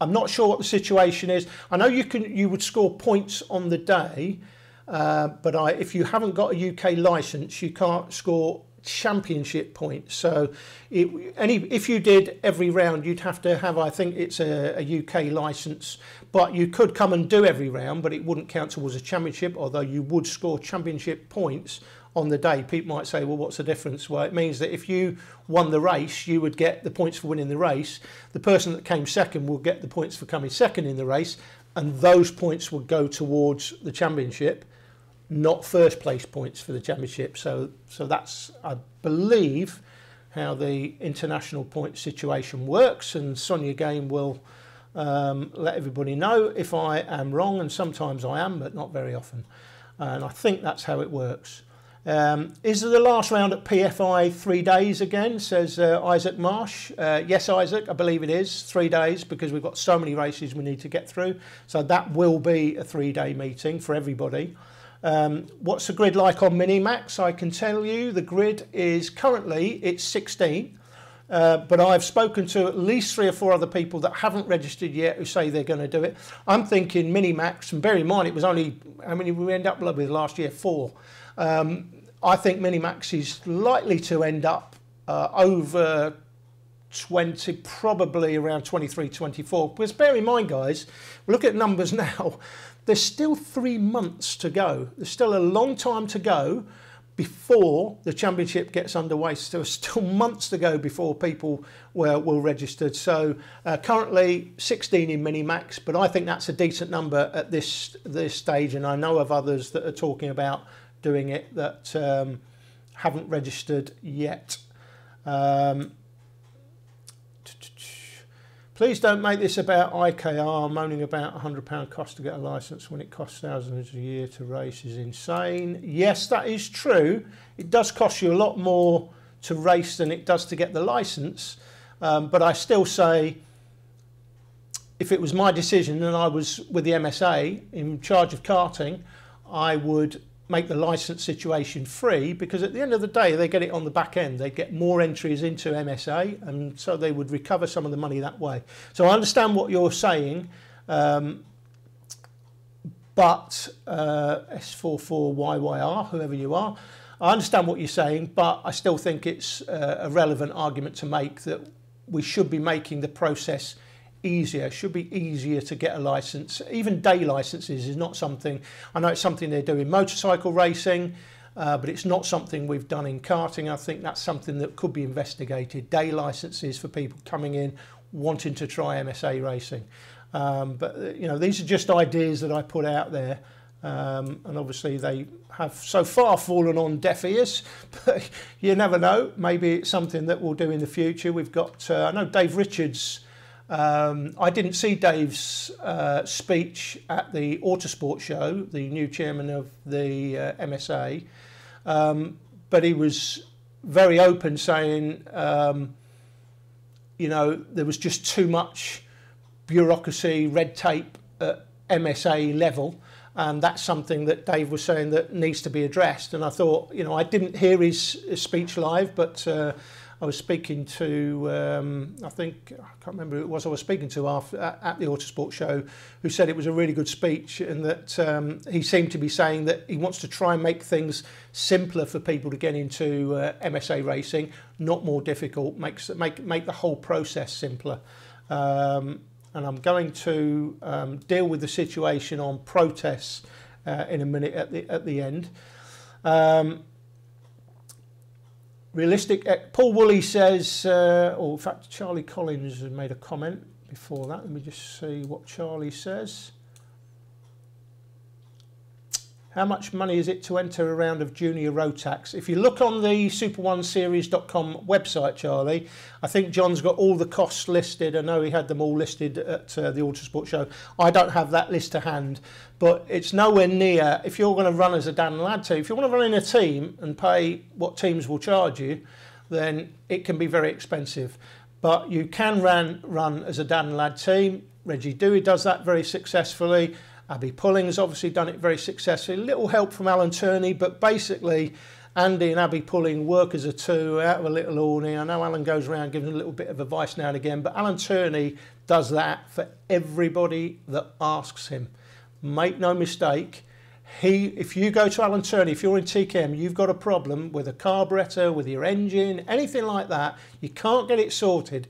not sure what the situation is. I know you would score points on the day, but if you haven't got a UK license, you can't score championship points. So if you did every round, you'd have to have, I think it's a UK license, but you could come and do every round, but it wouldn't count towards a championship, although you would score championship points on the day. People might say, well, what's the difference? Well, it means that if you won the race, you would get the points for winning the race. The person that came second will get the points for coming second in the race, and those points would go towards the championship, not first place points for the championship. So that's, I believe, how the international point situation works, and Sonia Game will let everybody know if I am wrong, and sometimes I am, but not very often. And I think that's how it works. Is the last round at PFI 3 days again, says Isaac Marsh. Yes, Isaac, I believe it is 3 days, because we've got so many races we need to get through. So that will be a 3-day meeting for everybody. What's the grid like on Minimax? I can tell you the grid is currently, it's 16. But I've spoken to at least 3 or 4 other people that haven't registered yet who say they're going to do it. I'm thinking Minimax, and bear in mind it was only, how many we end up with last year? 4. I think Minimax is likely to end up over 20, probably around 23, 24. Because bear in mind, guys, look at numbers now. There's still 3 months to go. There's still a long time to go before the championship gets underway. So there's still months to go before people will register. So currently 16 in Minimax, but I think that's a decent number at this stage, and I know of others that are talking about doing it that haven't registered yet. Please don't make this about IKR moaning about £100 cost to get a licence when it costs thousands a year to race is insane. Yes, that is true. It does cost you a lot more to race than it does to get the licence. But I still say, if it was my decision and I was with the MSA in charge of karting, I would make the licence situation free, because at the end of the day they get it on the back end. They get more entries into MSA, and so they would recover some of the money that way. So I understand what you're saying, but S44YYR, whoever you are, I understand what you're saying, but I still think it's a relevant argument to make that we should be making the process easier. It should be easier to get a licence. Even day licences is not something, I know it's something they do in motorcycle racing, but it's not something we've done in karting. I think that's something that could be investigated. Day licences for people coming in wanting to try MSA racing. But you know, these are just ideas that I put out there, and obviously they have so far fallen on deaf ears, but you never know. Maybe it's something that we'll do in the future. We've got, I know Dave Richards, I didn't see Dave's speech at the Autosport show, the new chairman of the MSA, but he was very open, saying, you know, there was just too much bureaucracy, red tape at MSA level, and that's something that Dave was saying that needs to be addressed. And I thought, you know, I didn't hear his speech live, but I was speaking to, I think, I can't remember who it was I was speaking to after, at the Autosport show, who said it was a really good speech, and that he seemed to be saying that he wants to try and make things simpler for people to get into MSA racing, not more difficult, make the whole process simpler. And I'm going to deal with the situation on protests in a minute at the end. Realistic, Paul Woolley says, or in fact Charlie Collins has made a comment before that. Let me just see what Charlie says. How much money is it to enter a round of junior road tax? If you look on the super1series.com website, Charlie, I think John's got all the costs listed. I know he had them all listed at the Autosport show. I don't have that list to hand, but it's nowhere near. If you're going to run as a Dan Ladd team, if you want to run in a team and pay what teams will charge you, then it can be very expensive. But you can run as a Dan Ladd team. Reggie Dewey does that very successfully. Abby Pulling has obviously done it very successfully. A little help from Alan Turney, but basically Andy and Abby Pulling work as a two out of a little awning. I know Alan goes around giving a little bit of advice now and again, but Alan Turney does that for everybody that asks him. Make no mistake, if you go to Alan Turney, if you're in TKM, you've got a problem with a carburettor, with your engine, anything like that, you can't get it sorted,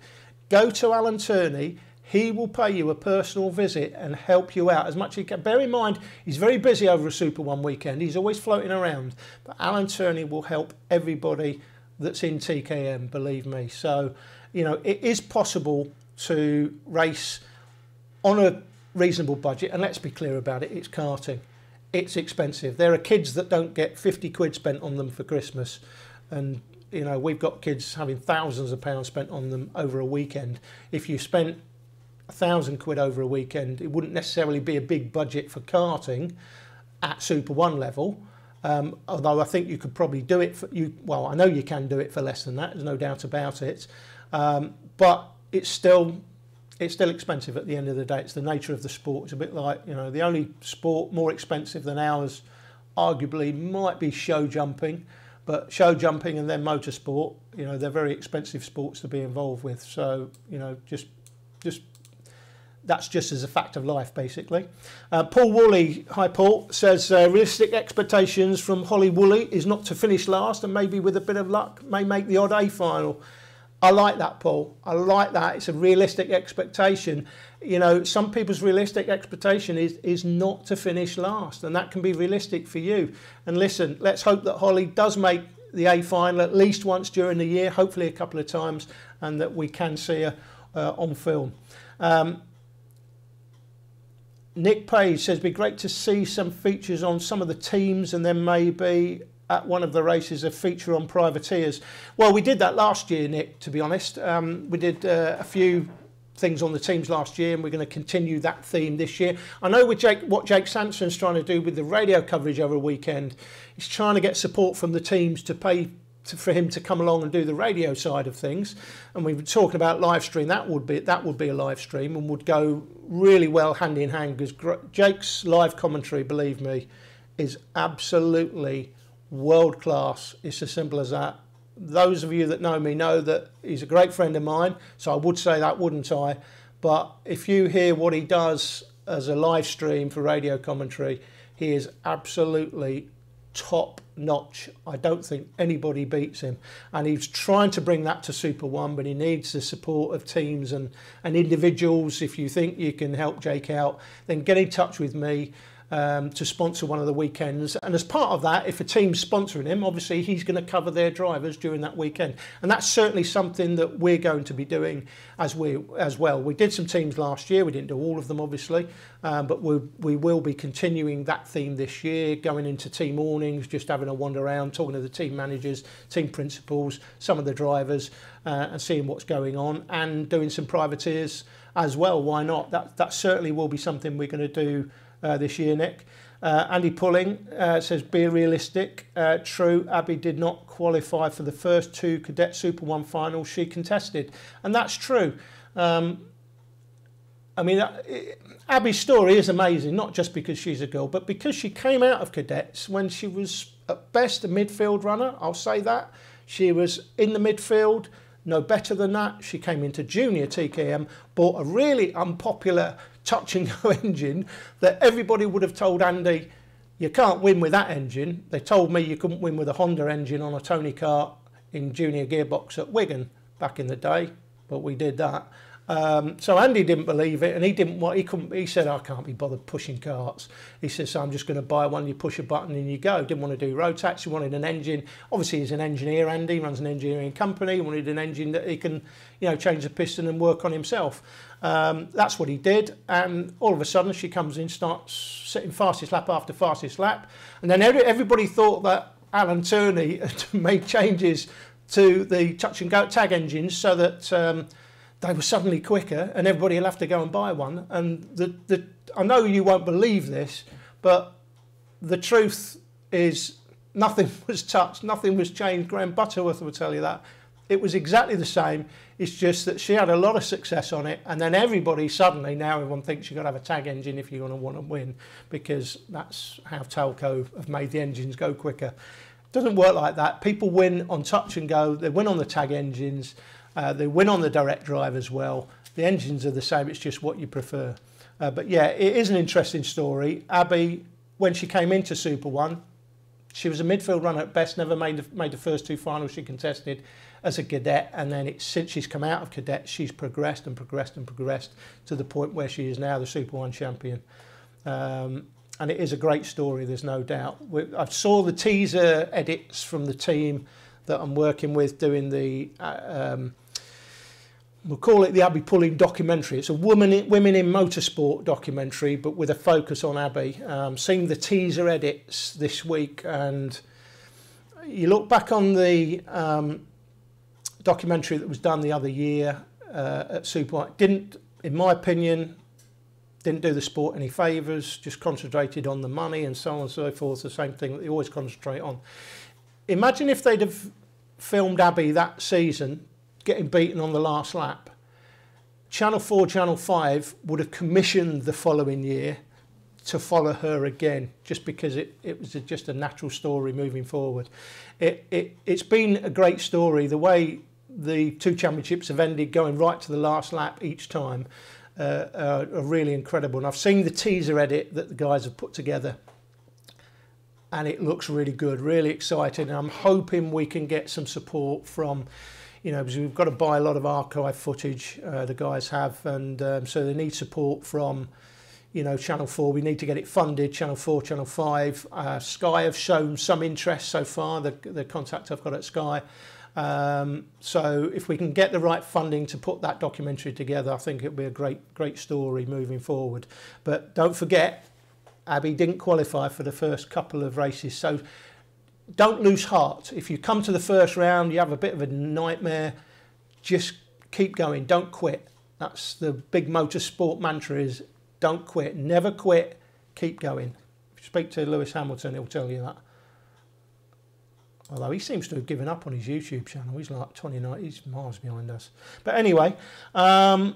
go to Alan Turney. He will pay you a personal visit and help you out as much as he can. Bear in mind, he's very busy over a Super One weekend. He's always floating around. But Alan Turney will help everybody that's in TKM, believe me. So, you know, it is possible to race on a reasonable budget. And let's be clear about it, it's karting. It's expensive. There are kids that don't get 50 quid spent on them for Christmas. And, you know, we've got kids having thousands of pounds spent on them over a weekend. If you spent 1,000 quid over a weekend, it wouldn't necessarily be a big budget for karting at Super One level, although I think you could probably do it for well, I know you can do it for less than that, there's no doubt about it, but it's still expensive at the end of the day. It's the nature of the sport. It's a bit like, you know, the only sport more expensive than ours arguably might be show jumping, but show jumping and then motorsport, you know, they're very expensive sports to be involved with. So, you know, just that's just as a fact of life, basically. Paul Woolley, hi Paul, says realistic expectations from Holly Woolley is not to finish last, and maybe with a bit of luck may make the odd A final. I like that, Paul. I like that. It's a realistic expectation. You know, some people's realistic expectation is not to finish last, and that can be realistic for you. And listen, let's hope that Holly does make the A final at least once during the year, hopefully a couple of times, and that we can see her on film. Nick Page says, it'd be great to see some features on some of the teams, and then maybe at one of the races a feature on privateers. Well, we did that last year, Nick, to be honest. We did a few things on the teams last year, and we're going to continue that theme this year. I know with what Jake Sanson's trying to do with the radio coverage over a weekend, he's trying to get support from the teams to pay for him to come along and do the radio side of things, and we were talking about live stream, that would be a live stream and would go really well hand in hand, because Jake's live commentary, believe me, is absolutely world class. It's as simple as that. Those of you that know me know that he's a great friend of mine, so I would say that, wouldn't I? But if you hear what he does as a live stream for radio commentary, he is absolutely top notch. I don't think anybody beats him, and he's trying to bring that to Super 1, but he needs the support of teams and individuals. If you think you can help Jake out, then get in touch with me to sponsor one of the weekends, and as part of that, if a team's sponsoring him, obviously he's going to cover their drivers during that weekend, and that's certainly something that we're going to be doing as well. We did some teams last year, we didn't do all of them obviously, but we will be continuing that theme this year, going into team mornings, just having a wander around, talking to the team managers, team principals, some of the drivers, and seeing what's going on, and doing some privateers as well. Why not? That certainly will be something we're going to do this year, Nick. Andy Pulling says, be realistic. True, Abby did not qualify for the first 2 Cadet Super 1 finals she contested. And that's true. I mean, Abby's story is amazing, not just because she's a girl, but because she came out of cadets when she was at best a midfield runner. I'll say that. She was in the midfield, no better than that. She came into junior TKM, bought a really unpopular touch and go engine that everybody would have told Andy, you can't win with that engine. They told me you couldn't win with a Honda engine on a Tony Kart in junior gearbox at Wigan back in the day, but we did that. So Andy didn't believe it, and he said, I can't be bothered pushing karts. He says, so I'm just going to buy one, you push a button and you go. Didn't want to do road tax, he wanted an engine. Obviously he's an engineer, Andy, runs an engineering company. He wanted an engine that he can, change the piston and work on himself. That's what he did, and all of a sudden she comes in, starts sitting fastest lap after fastest lap, and then everybody thought that Alan Turney had made changes to the touch and go tag engines so that they were suddenly quicker, and everybody will have to go and buy one. And I know you won't believe this, but the truth is nothing was touched, nothing was changed. Graham Butterworth will tell you that. It was exactly the same. It's just that she had a lot of success on it, and then everybody suddenly, now everyone thinks you've got to have a tag engine if you're going to want to win, because that's how Talco have made the engines go quicker. It doesn't work like that. People win on touch and go, they win on the tag engines, they win on the direct drive as well. The engines are the same, it's just what you prefer. But yeah, it is an interesting story. Abby, when she came into Super 1, she was a midfield runner at best, never made the first 2 finals she contested as a cadet, and then since she's come out of cadet, she's progressed and progressed and progressed to the point where she is now the Super 1 champion. And it is a great story, there's no doubt. I saw the teaser edits from the team that I'm working with doing the, we'll call it the Abby Pulling documentary. It's a women in motorsport documentary, but with a focus on Abby. Seeing the teaser edits this week, and you look back on the documentary that was done the other year at Super 1, didn't, in my opinion, didn't do the sport any favours, just concentrated on the money and so on and so forth, the same thing that they always concentrate on. Imagine if they'd have filmed Abby that season getting beaten on the last lap. Channel 4, Channel 5 would have commissioned the following year to follow her again, just because it was just a natural story moving forward. It's been a great story. The way the 2 championships have ended, going right to the last lap each time, are really incredible. And I've seen the teaser edit that the guys have put together, and it looks really good, really exciting. And I'm hoping we can get some support from, because we've got to buy a lot of archive footage, the guys have, and so they need support from, Channel 4. We need to get it funded, Channel 4, Channel 5. Sky have shown some interest so far, the contact I've got at Sky. So if we can get the right funding to put that documentary together, I think it'll be a great story moving forward. But don't forget, Abby didn't qualify for the first couple of races, so don't lose heart. If you come to the first round, you have a bit of a nightmare, just keep going, don't quit. That's the big motorsport mantra, is don't quit, never quit, keep going. If you speak to Lewis Hamilton, he'll tell you that. Although he seems to have given up on his YouTube channel. He's like 29, he's miles behind us. But anyway, where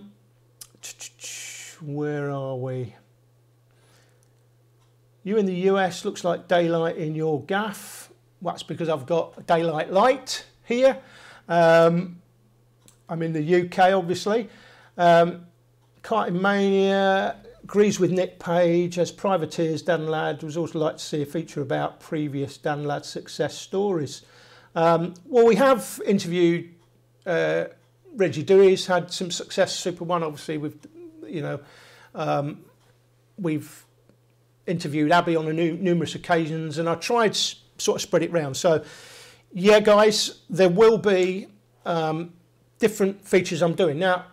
are we? You in the US, looks like daylight in your gaff. Well, that's because I've got daylight light here. I'm in the UK, obviously. Karting Mania agrees with Nick Page as privateers. Dan Ladd would also like to see a feature about previous Dan Ladd success stories. Well, we have interviewed Reggie Dewey's had some success. Super One, obviously, we've interviewed Abby on numerous occasions, and I tried to sort of spread it round. So, yeah, guys, there will be different features I'm doing now.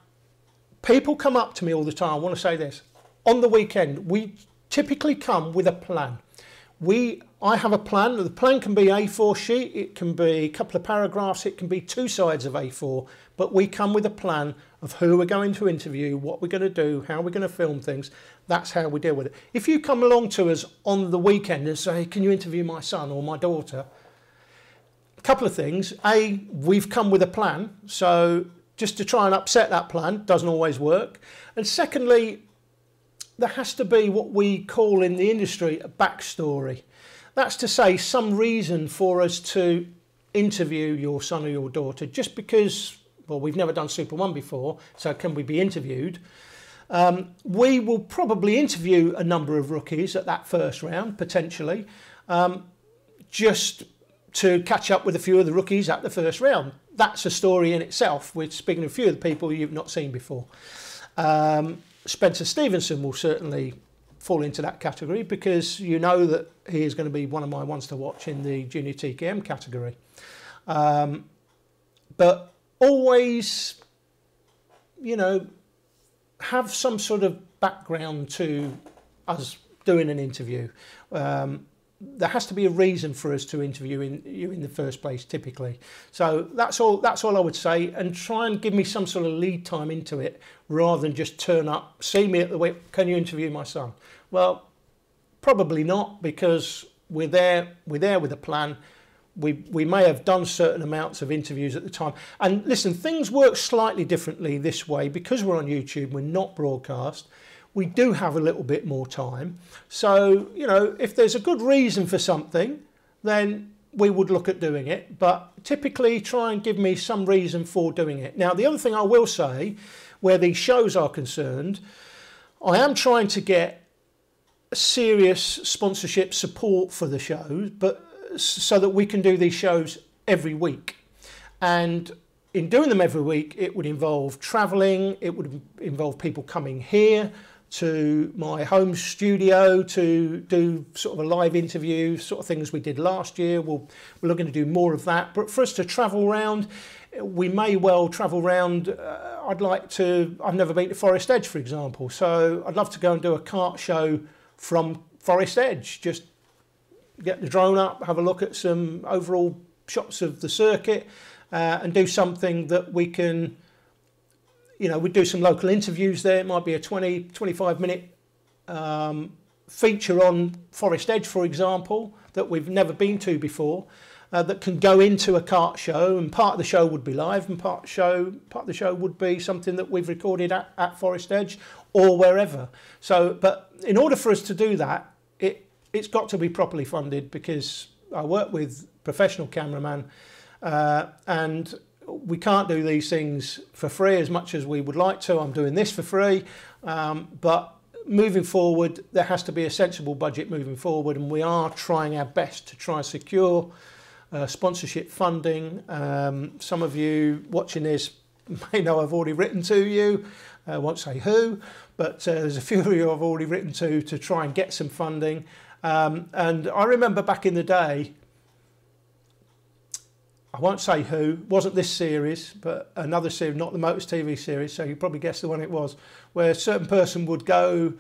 People come up to me all the time. I want to say this. On the weekend, we typically come with a plan. I have a plan. The plan can be A4 sheet, it can be a couple of paragraphs, it can be 2 sides of A4, but we come with a plan of who we're going to interview, what we're going to do, how we're going to film things. That's how we deal with it. If you come along to us on the weekend and say, can you interview my son or my daughter? A couple of things. A, we've come with a plan, so just to try and upset that plan doesn't always work. And secondly, there has to be what we call in the industry a backstory. That's to say, some reason for us to interview your son or your daughter. Just because, well, we've never done Super One before, so can we be interviewed? We will probably interview a number of rookies at that first round, potentially, just to catch up with a few of the rookies at the first round. That's a story in itself. We're speaking of a few of the people you've not seen before. Spencer Stevenson will certainly fall into that category because you know that he is going to be one of my ones to watch in the Junior TKM category. But always, you know, have some sort of background to us doing an interview. There has to be a reason for us to interview you in the first place, typically. So that's all I would say, and try and give me some sort of lead time into it rather than just turn up, see me at the week, can you interview my son? Well, probably not, because we're there with a plan. We may have done certain amounts of interviews at the time. And listen, things work slightly differently this way because we're on YouTube, we're not broadcast. We do have a little bit more time. So, you know, if there's a good reason for something, then we would look at doing it. But typically try and give me some reason for doing it. Now, the other thing I will say, where these shows are concerned, I am trying to get serious sponsorship support for the shows, but so that we can do these shows every week. And in doing them every week, it would involve travelling, it would involve people coming here to my home studio to do sort of a live interview, sort of things we did last year. We're looking to do more of that. But for us to travel around, we may well travel around. I've never been to Forest Edge, for example. So I'd love to go and do a kart show from Forest Edge. Just get the drone up, have a look at some overall shots of the circuit, and do something that we can, you know, we'd do some local interviews there. It might be a 20, 25 minute feature on Forest Edge, for example, that we've never been to before, that can go into a kart show, and part of the show would be live and part of the show would be something that we've recorded at Forest Edge or wherever. So, but in order for us to do that, it's got to be properly funded, because I work with professional cameraman and we can't do these things for free as much as we would like to. I'm doing this for free, but moving forward, there has to be a sensible budget moving forward, and we are trying our best to try and secure sponsorship funding. Some of you watching this may know I've already written to you. I won't say who, but there's a few of you I've already written to try and get some funding. And I remember back in the day, I won't say who, wasn't this series, but another series, not the Motors TV series, so you probably guessed the one it was, where a certain person would go,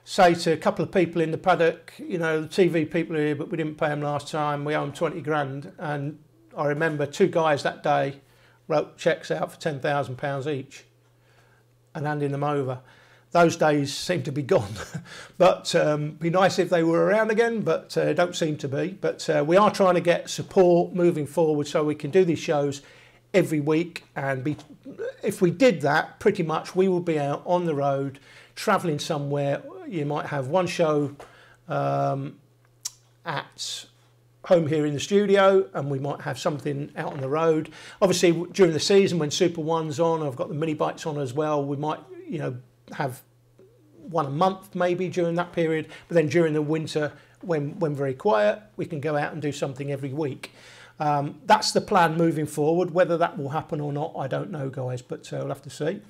say to a couple of people in the paddock, you know, the TV people are here, but we didn't pay them last time, we owe them 20 grand. And I remember 2 guys that day wrote cheques out for £10,000 each and handing them over. those days seem to be gone. But be nice if they were around again, but don't seem to be. But we are trying to get support moving forward so we can do these shows every week. And if we did that, pretty much we would be out on the road, travelling somewhere. You might have one show at home here in the studio, and we might have something out on the road. Obviously, during the season when Super One's on, I've got the mini bikes on as well. We might, you know, have one a month maybe during that period. But then during the winter, when very quiet, we can go out and do something every week. That's the plan moving forward. Whether that will happen or not, I don't know, guys, but we'll have to see.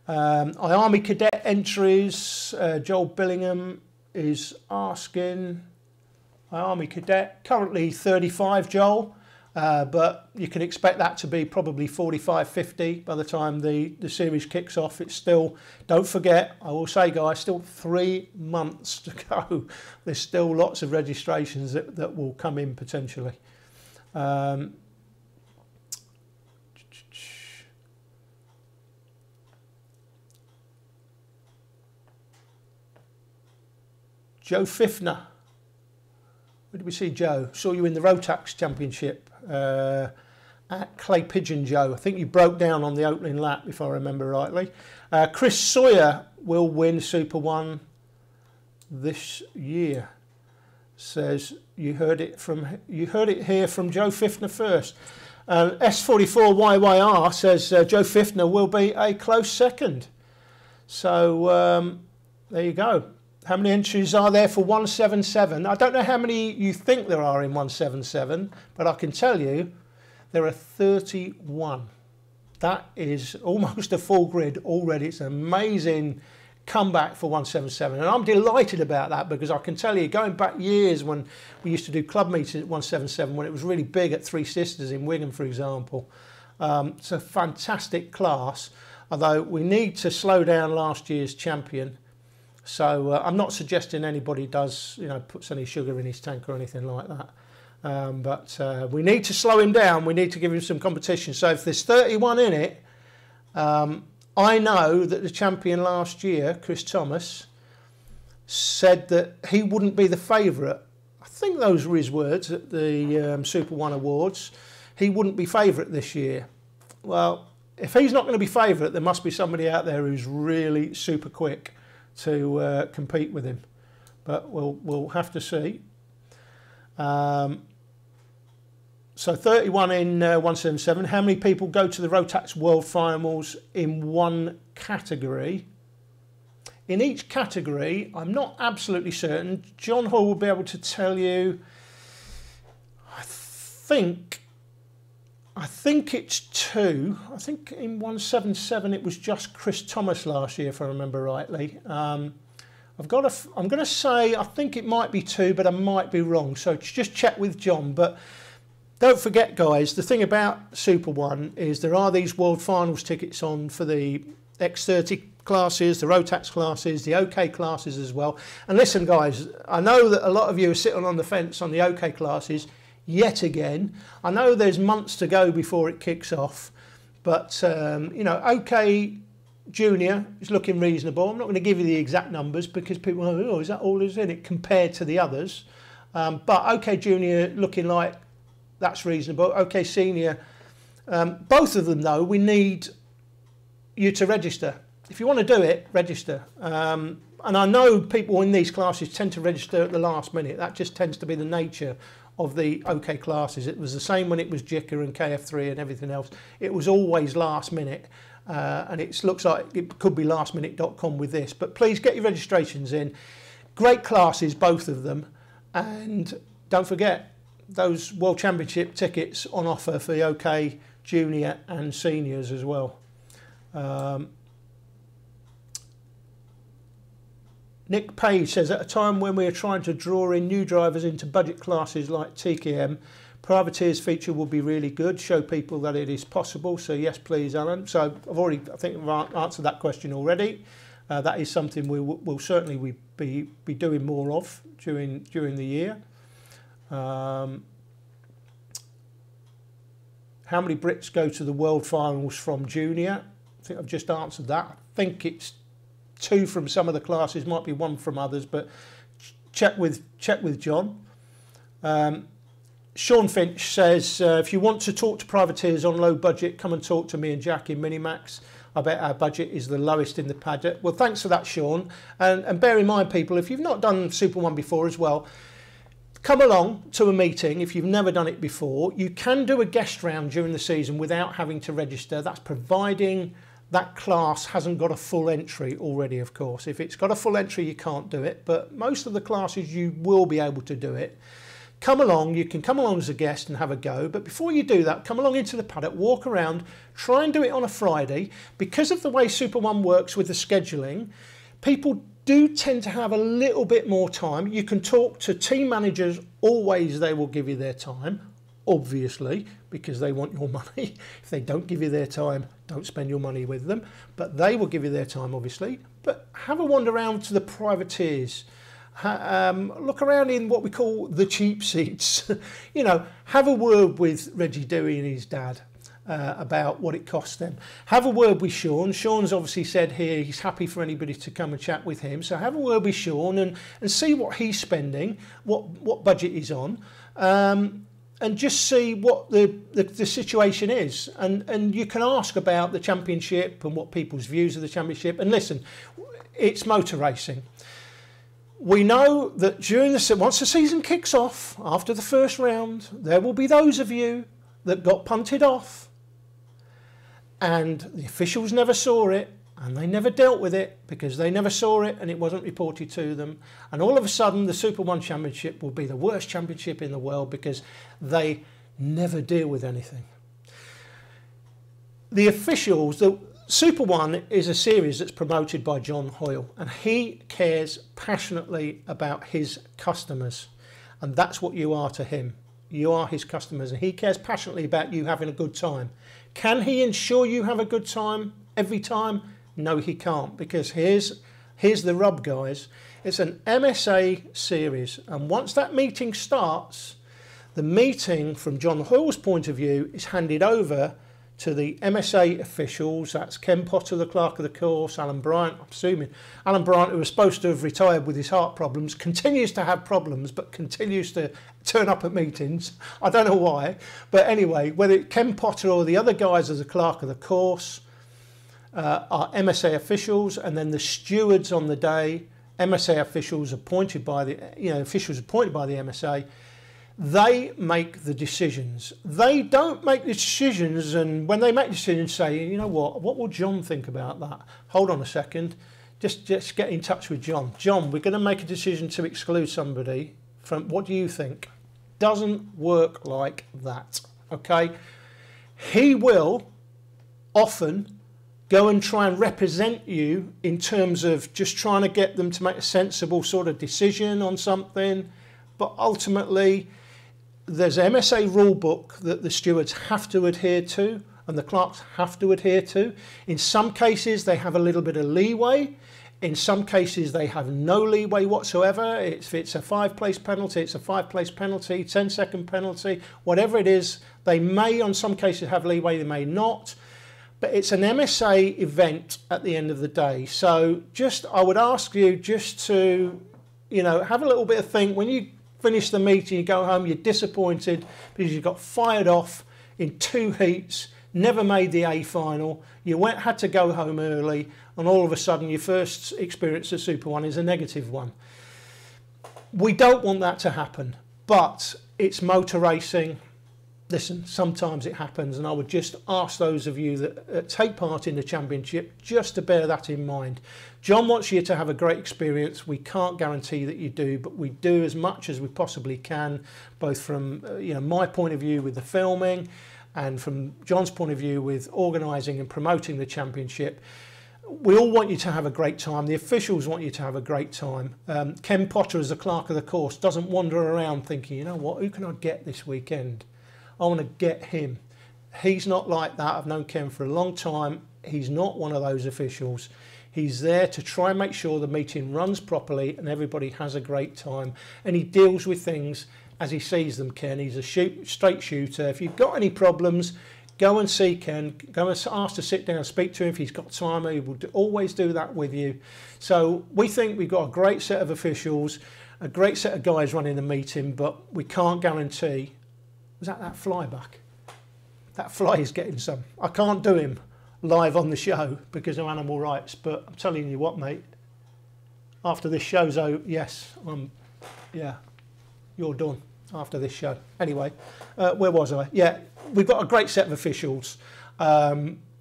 Army Cadet entries. Joel Billingham is asking. Army Cadet, currently 35, Joel, but you can expect that to be probably 45, 50 by the time the series kicks off. It's still, don't forget, I will say, guys, still 3 months to go. There's still lots of registrations that will come in potentially. Joe Fifner. Where did we see Joe? Saw you in the Rotax Championship at Clay Pigeon, Joe. I think you broke down on the opening lap, if I remember rightly. Chris Sawyer will win Super One this year. Says you heard it here from Joe Fifner first. S44YYR says Joe Fifner will be a close second. So there you go. How many entries are there for 177? I don't know how many you think there are in 177, but I can tell you there are 31. That is almost a full grid already. It's an amazing comeback for 177, and I'm delighted about that, because I can tell you, going back years when we used to do club meetings at 177, when it was really big at Three Sisters in Wigan, for example. It's a fantastic class, although we need to slow down last year's champion. So I'm not suggesting anybody does, you know, puts any sugar in his tank or anything like that. But we need to slow him down. We need to give him some competition. So if there's 31 in it, I know that the champion last year, Chris Thomas, said that he wouldn't be the favourite. I think those were his words at the Super One Awards. He wouldn't be favourite this year. Well, if he's not going to be favourite, there must be somebody out there who's really super quick to compete with him, but we'll have to see. So 31 in 177. How many people go to the Rotax World Finals in one category? In each category, I'm not absolutely certain. John Hall will be able to tell you. I think it's 2. I think in 177 it was just Chris Thomas last year, if I remember rightly. I'm going to say I think it might be 2, but I might be wrong. So just check with John. But don't forget, guys, the thing about Super One is there are these World Finals tickets on for the X30 classes, the Rotax classes, the OK classes as well. And listen, guys, I know that a lot of you are sitting on the fence on the OK classes. Yet again, I know there's months to go before it kicks off, but you know, OK Junior is looking reasonable. I'm not going to give you the exact numbers because people go, oh, is that all is in it compared to the others? But OK Junior looking like that's reasonable. OK Senior, both of them though, we need you to register. If you want to do it, register. And I know people in these classes tend to register at the last minute. That just tends to be the nature of the OK classes. It was the same when it was JICA and KF3 and everything else. It was always last minute, and it looks like it could be lastminute.com with this. But please get your registrations in. Great classes, both of them, and don't forget those World Championship tickets on offer for the OK Junior and Seniors as well. Nick Page says, at a time when we are trying to draw in new drivers into budget classes like TKM, Privateers feature will be really good, show people that it is possible. So yes, please, Alan. So I think I've answered that question already. That is something we will certainly be doing more of during the year. How many Brits go to the World Finals from Junior? I think I've just answered that. I think it's 2 from some of the classes, might be 1 from others, but check with John. Sean Finch says, if you want to talk to privateers on low budget, come and talk to me and Jack in Minimax. I bet our budget is the lowest in the paddock. Well, thanks for that, Sean. And bear in mind, people, if you've not done Super 1 before as well, come along to a meeting if you've never done it before. You can do a guest round during the season without having to register. That's providing that class hasn't got a full entry already, of course. If it's got a full entry, you can't do it. But most of the classes, you will be able to do it. Come along, you can come along as a guest and have a go, but before you do that, come along into the paddock, walk around, try and do it on a Friday. Because of the way Super 1 works with the scheduling, people do tend to have a little bit more time. You can talk to team managers, always they will give you their time, obviously, because they want your money. If they don't give you their time, don't spend your money with them, but they will give you their time, obviously. But have a wander around to the privateers. Look around in what we call the cheap seats. You know, have a word with Reggie Dewey and his dad about what it costs them. Have a word with Sean. Sean's obviously said here he's happy for anybody to come and chat with him. So have a word with Sean and see what he's spending, what budget he's on, and just see what the situation is. And you can ask about the championship and what people's views of the championship. And listen, it's motor racing. We know that once the season kicks off, after the first round, there will be those of you that got punted off and the officials never saw it and they never dealt with it because they never saw it and it wasn't reported to them. And all of a sudden the Super 1 Championship will be the worst championship in the world because they never deal with anything. The officials, Super 1 is a series that's promoted by John Hoyle and he cares passionately about his customers, and that's what you are to him. You are his customers and he cares passionately about you having a good time. Can he ensure you have a good time every time? No, he can't, because here's the rub, guys. It's an MSA series, and once that meeting starts, the meeting from John Hoyle's point of view is handed over to the MSA officials. That's Ken Potter, the clerk of the course, Alan Bryant, I'm assuming. Alan Bryant, who was supposed to have retired with his heart problems, continues to have problems, but continues to turn up at meetings. I don't know why. But anyway, whether it's Ken Potter or the other guys as the clerk of the course are MSA officials, and then the stewards on the day, MSA officials appointed by the, officials appointed by the MSA. They make the decisions. They don't make the decisions, and when they make decisions, say, you know what will John think about that? Hold on a second, just get in touch with John. John, we're going to make a decision to exclude somebody from, what do you think? Doesn't work like that, okay? He will often go and try and represent you in terms of just trying to get them to make a sensible sort of decision on something, but ultimately, there's an MSA rule book that the stewards have to adhere to and the clerks have to adhere to. In some cases, they have a little bit of leeway. In some cases, they have no leeway whatsoever. If it's a 5-place penalty, it's a 5-place penalty, 10-second penalty, whatever it is. They may, on some cases, have leeway, they may not. But it's an MSA event at the end of the day. So I would ask you just to, have a little bit of think. When you finish the meeting, you go home, you're disappointed because you got fired off in 2 heats, never made the A final, had to go home early, and all of a sudden your first experience at Super 1 is a negative one. We don't want that to happen, but it's motor racing. Listen, sometimes it happens, and I would just ask those of you that take part in the championship just to bear that in mind. John wants you to have a great experience. We can't guarantee that you do, but we do as much as we possibly can, both from my point of view with the filming and from John's point of view with organising and promoting the championship. We all want you to have a great time. The officials want you to have a great time. Ken Potter, as the clerk of the course, doesn't wander around thinking, you know what, who can I get this weekend? I want to get him. He's not like that. I've known Ken for a long time. He's not one of those officials. He's there to try and make sure the meeting runs properly and everybody has a great time. And he deals with things as he sees them, Ken. He's a straight shooter. If you've got any problems, go and see Ken, go and ask to sit down, speak to him if he's got time. He will always do that with you. So we think we've got a great set of officials, a great set of guys running the meeting, but we can't guarantee. Was that fly back? That fly is getting some. I can't do him live on the show because of animal rights, but I'm telling you what, mate, after this show's over, yes, yeah, you're done after this show. Anyway, where was I? Yeah, we've got a great set of officials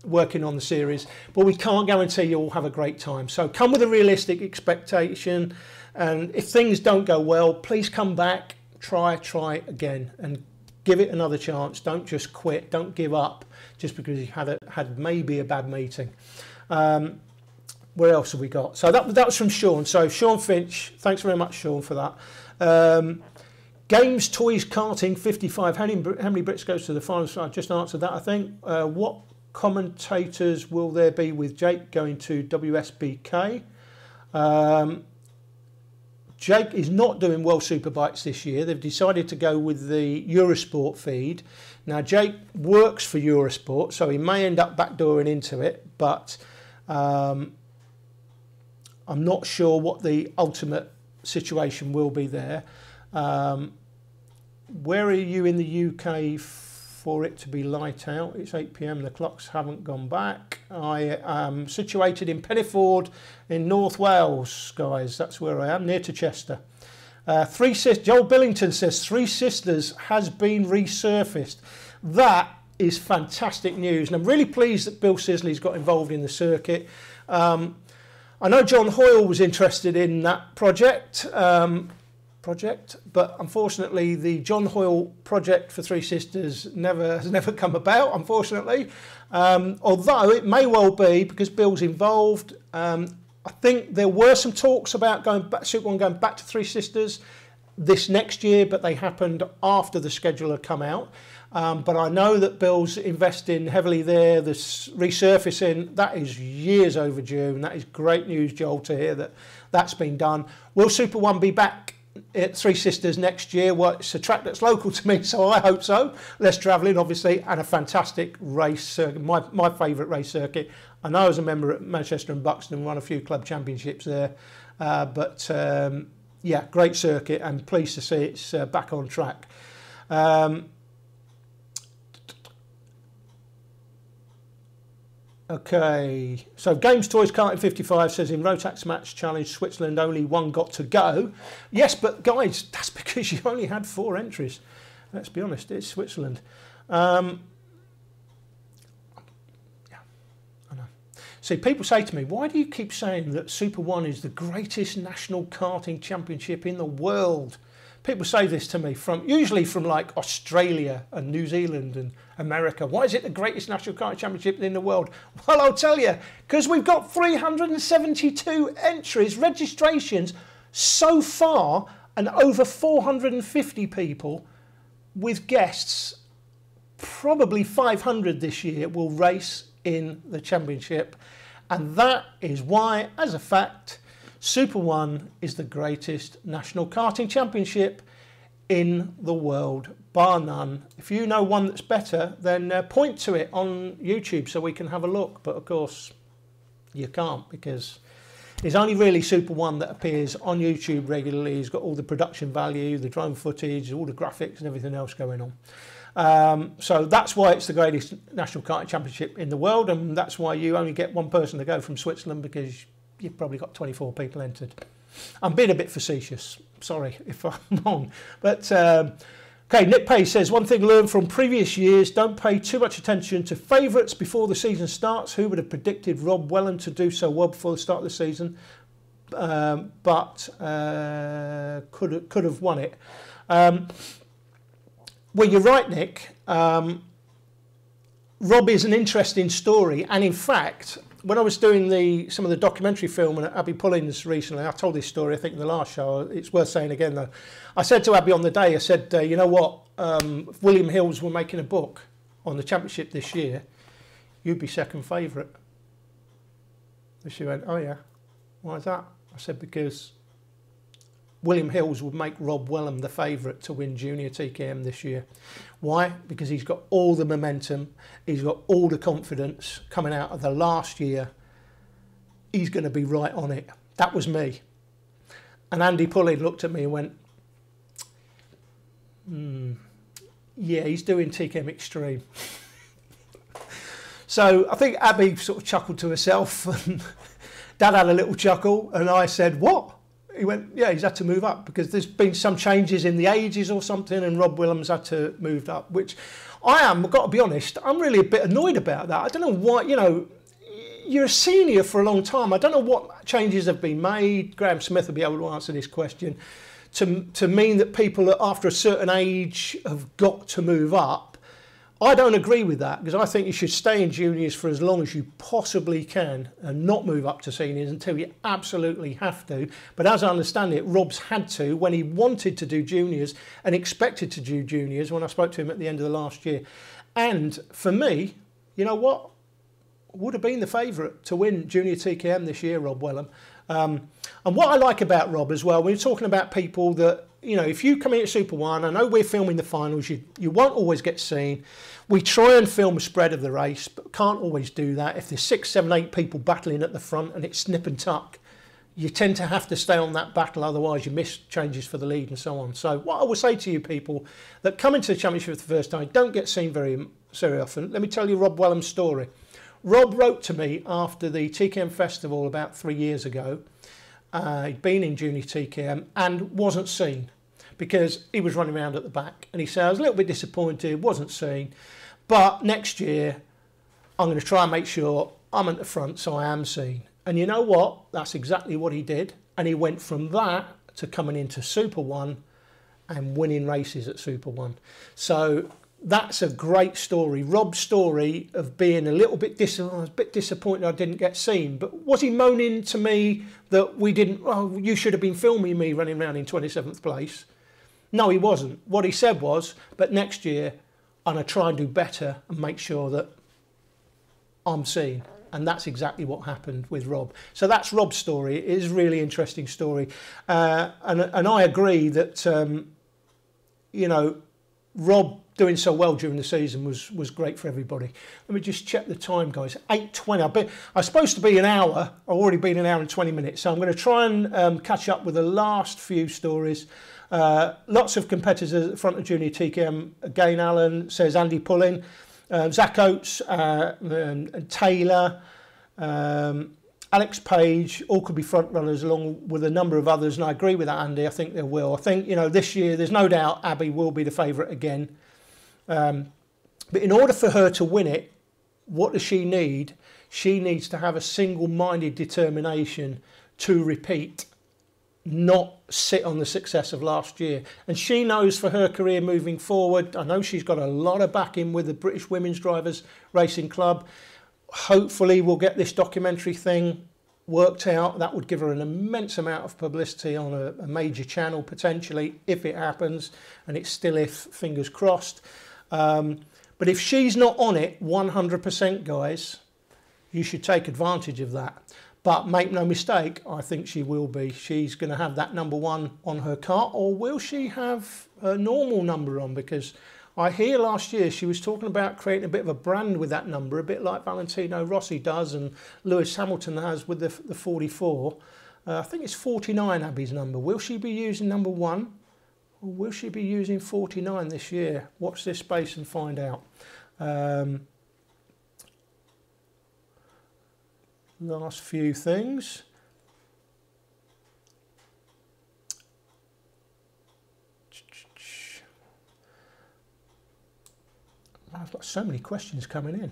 working on the series, but we can't guarantee you'll have a great time. So come with a realistic expectation, and if things don't go well, please come back, try again, and give it another chance. Don't just quit. Don't give up just because you had maybe a bad meeting. Where else have we got? So that was from Sean. So Sean Finch, thanks very much, Sean, for that. Games, Toys, Karting, 55. How many Brits goes to the finals? I just answered that, I think. What commentators will there be with Jake going to WSBK? Jake is not doing World Superbikes this year. They've decided to go with the Eurosport feed. Now, Jake works for Eurosport, so he may end up backdooring into it, but I'm not sure what the ultimate situation will be there. Where are you in the UK for it to be light out? It's 8 PM, the clocks haven't gone back. I am situated in Pennyford in North Wales, guys. That's where I am, near to Chester. Joel Billington says Three Sisters has been resurfaced. That is fantastic news, and I'm really pleased that Bill Sisley's got involved in the circuit. I know John Hoyle was interested in that project, but unfortunately the John Hoyle project for Three Sisters has never come about, unfortunately. Although it may well be, because Bill's involved. I think there were some talks about Super One going back to Three Sisters this next year, but they happened after the schedule had come out. But I know that Bill's investing heavily there. The resurfacing, that is years overdue, and that is great news, Joel, to hear that that's been done. Will Super One be back at Three Sisters next year? Well, it's a track that's local to me, so I hope so. Less travelling, obviously, and a fantastic race, my favourite race circuit. I know I was a member at Manchester and Buxton, won a few club championships there, yeah, great circuit, and pleased to see it's back on track. Okay, so Games, Toys, Karting 55 says in Rotax Match Challenge Switzerland only one got to go. Yes, but guys, that's because you only had 4 entries. Let's be honest, it's Switzerland. Yeah, I know. See, people say to me, why do you keep saying that Super One is the greatest national karting championship in the world? People say this to me usually from like Australia and New Zealand and America. Why is it the greatest national karting championship in the world? Well, I'll tell you, because we've got 372 entries, registrations so far, and over 450 people with guests. Probably 500 this year will race in the championship. And that is why, as a fact, Super One is the greatest national karting championship in the world, bar none. If you know one that's better, then point to it on YouTube so we can have a look. But of course, you can't, because it's only really Super One that appears on YouTube regularly. He's got all the production value, the drone footage, all the graphics and everything else going on. So that's why it's the greatest national karting championship in the world, and that's why you only get one person to go from Switzerland, because you've probably got 24 people entered. I'm being a bit facetious, sorry if I'm wrong. But, okay, Nick Page says, one thing learned from previous years, don't pay too much attention to favourites before the season starts. Who would have predicted Rob Welland to do so well before the start of the season? But could have won it. Well, you're right, Nick. Rob is an interesting story, and in fact, when I was doing some of the documentary film at Abby Pullins recently, I told this story, I think, in the last show. It's worth saying again, though. I said to Abby on the day, I said, you know what, if William Hills were making a book on the championship this year, you'd be second favourite. And she went, oh yeah, why is that? I said, because William Hills would make Rob Wellham the favourite to win Junior TKM this year. Why? Because he's got all the momentum, he's got all the confidence coming out of the last year. He's going to be right on it. That was me. And Andy Pullen looked at me and went, yeah, he's doing TKM Extreme. So I think Abby sort of chuckled to herself, and Dad had a little chuckle, and I said, what? He went, yeah, he's had to move up because there's been some changes in the ages or something, and Rob Wellham's had to move up, which I've got to be honest, I'm really a bit annoyed about that. I don't know why, you know, you're a senior for a long time. I don't know what changes have been made. Graham Smith will be able to answer this question. To mean that people after a certain age have got to move up, I don't agree with that, because I think you should stay in juniors for as long as you possibly can and not move up to seniors until you absolutely have to. But as I understand it, Rob's had to when he wanted to do juniors and expected to do juniors when I spoke to him at the end of the last year. And for me, you know what? Would have been the favourite to win Junior TKM this year, Rob Wellham. And what I like about Rob as well, when you're talking about people that, you know, if you come in at Super 1, I know we're filming the finals, you won't always get seen. We try and film a spread of the race, but can't always do that. If there's 6, 7, 8 people battling at the front and it's snip and tuck, you tend to have to stay on that battle, otherwise you miss changes for the lead and so on. So what I will say to you people that come into the championship for the first time, don't get seen very often, let me tell you Rob Wellham's story. Rob wrote to me after the TKM Festival about 3 years ago. He'd been in Junior TKM and wasn't seen because he was running around at the back. And he said, I was a little bit disappointed, wasn't seen. But next year, I'm going to try and make sure I'm at the front so I am seen. And you know what? That's exactly what he did. And he went from that to coming into Super 1 and winning races at Super 1. So that's a great story. Rob's story of being a little bit disappointed I didn't get seen. But was he moaning to me that we didn't, oh, you should have been filming me running around in 27th place? No, he wasn't. What he said was, but next year I'm going to try and do better and make sure that I'm seen. And that's exactly what happened with Rob. So that's Rob's story. It is a really interesting story. And I agree that, you know, Rob doing so well during the season was great for everybody. Let me just check the time, guys. 8:20. I was supposed to be an hour. I've already been an hour and 20 minutes. So I'm going to try and catch up with the last few stories. Lots of competitors at the front of Junior TKM. Again, Alan says Andy Pullen, Zach Oates, and Taylor, Alex Page, all could be front runners along with a number of others. And I agree with that, Andy. I think there will. I think, you know, this year, there's no doubt Abby will be the favourite again. But in order for her to win it, what does she need? She needs to have a single-minded determination to repeat, not sit on the success of last year. And she knows for her career moving forward, I know she's got a lot of backing with the British Women's Drivers Racing Club. Hopefully we'll get this documentary thing worked out. That would give her an immense amount of publicity on a major channel potentially, if it happens, and it's still if, fingers crossed. But if she's not on it 100%, guys, you should take advantage of that. But make no mistake, I think she will be. She's going to have that number 1 on her kart, or will she have her normal number on? Because I hear last year she was talking about creating a bit of a brand with that number, a bit like Valentino Rossi does and Lewis Hamilton has with the 44. I think it's 49, Abby's number. Will she be using number 1? Or will she be using 49 this year? Watch this space and find out. Last few things. I've got so many questions coming in.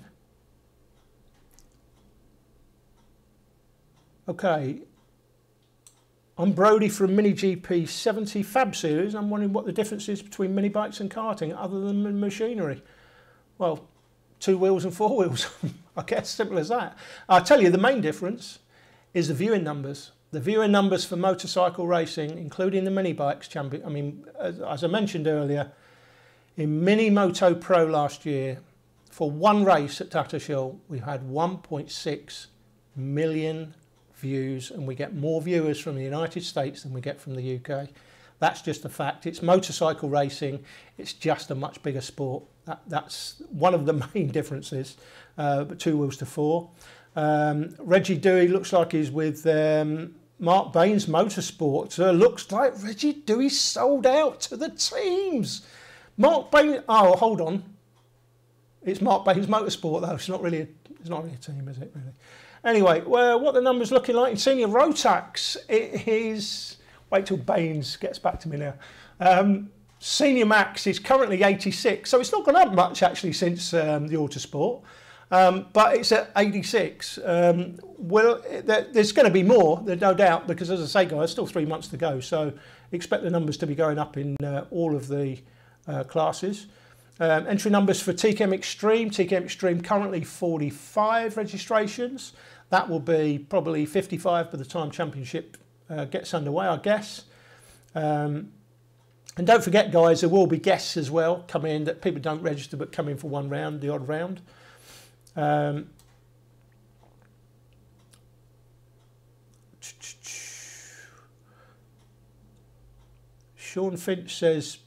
Okay. I'm Brody from Mini GP 70 Fab Series. I'm wondering what the difference is between mini bikes and karting other than machinery. Well, 2 wheels and 4 wheels. I guess simple as that. I'll tell you the main difference is the viewing numbers. The viewing numbers for motorcycle racing, including the mini bikes champion. I mean, as I mentioned earlier, in Mini Moto Pro last year, for one race at Tattershall, we had 1.6 million views and we get more viewers from the United States than we get from the UK. That's just a fact. It's motorcycle racing. It's just a much bigger sport. That's one of the main differences, but 2 wheels to 4. Reggie Dewey looks like he's with Mark Baines Motorsports. Looks like Reggie Dewey sold out to the teams. Mark Baines, oh, hold on. It's Mark Baines Motorsport though. It's not really a team, is it really? Anyway, well, what the numbers looking like in senior Rotax, it is, wait till Baines gets back to me now. Senior Max is currently 86, so it's not gone up much actually since the Autosport, but it's at 86. Well, there's going to be more, there's no doubt, because as I say, guys, still 3 months to go, so expect the numbers to be going up in all of the classes. Entry numbers for TKM Extreme. TKM Extreme currently 45 registrations. That will be probably 55 by the time Championship gets underway, I guess. And don't forget, guys, there will be guests as well come in that people don't register but come in for one round, the odd round. Sean Finch says,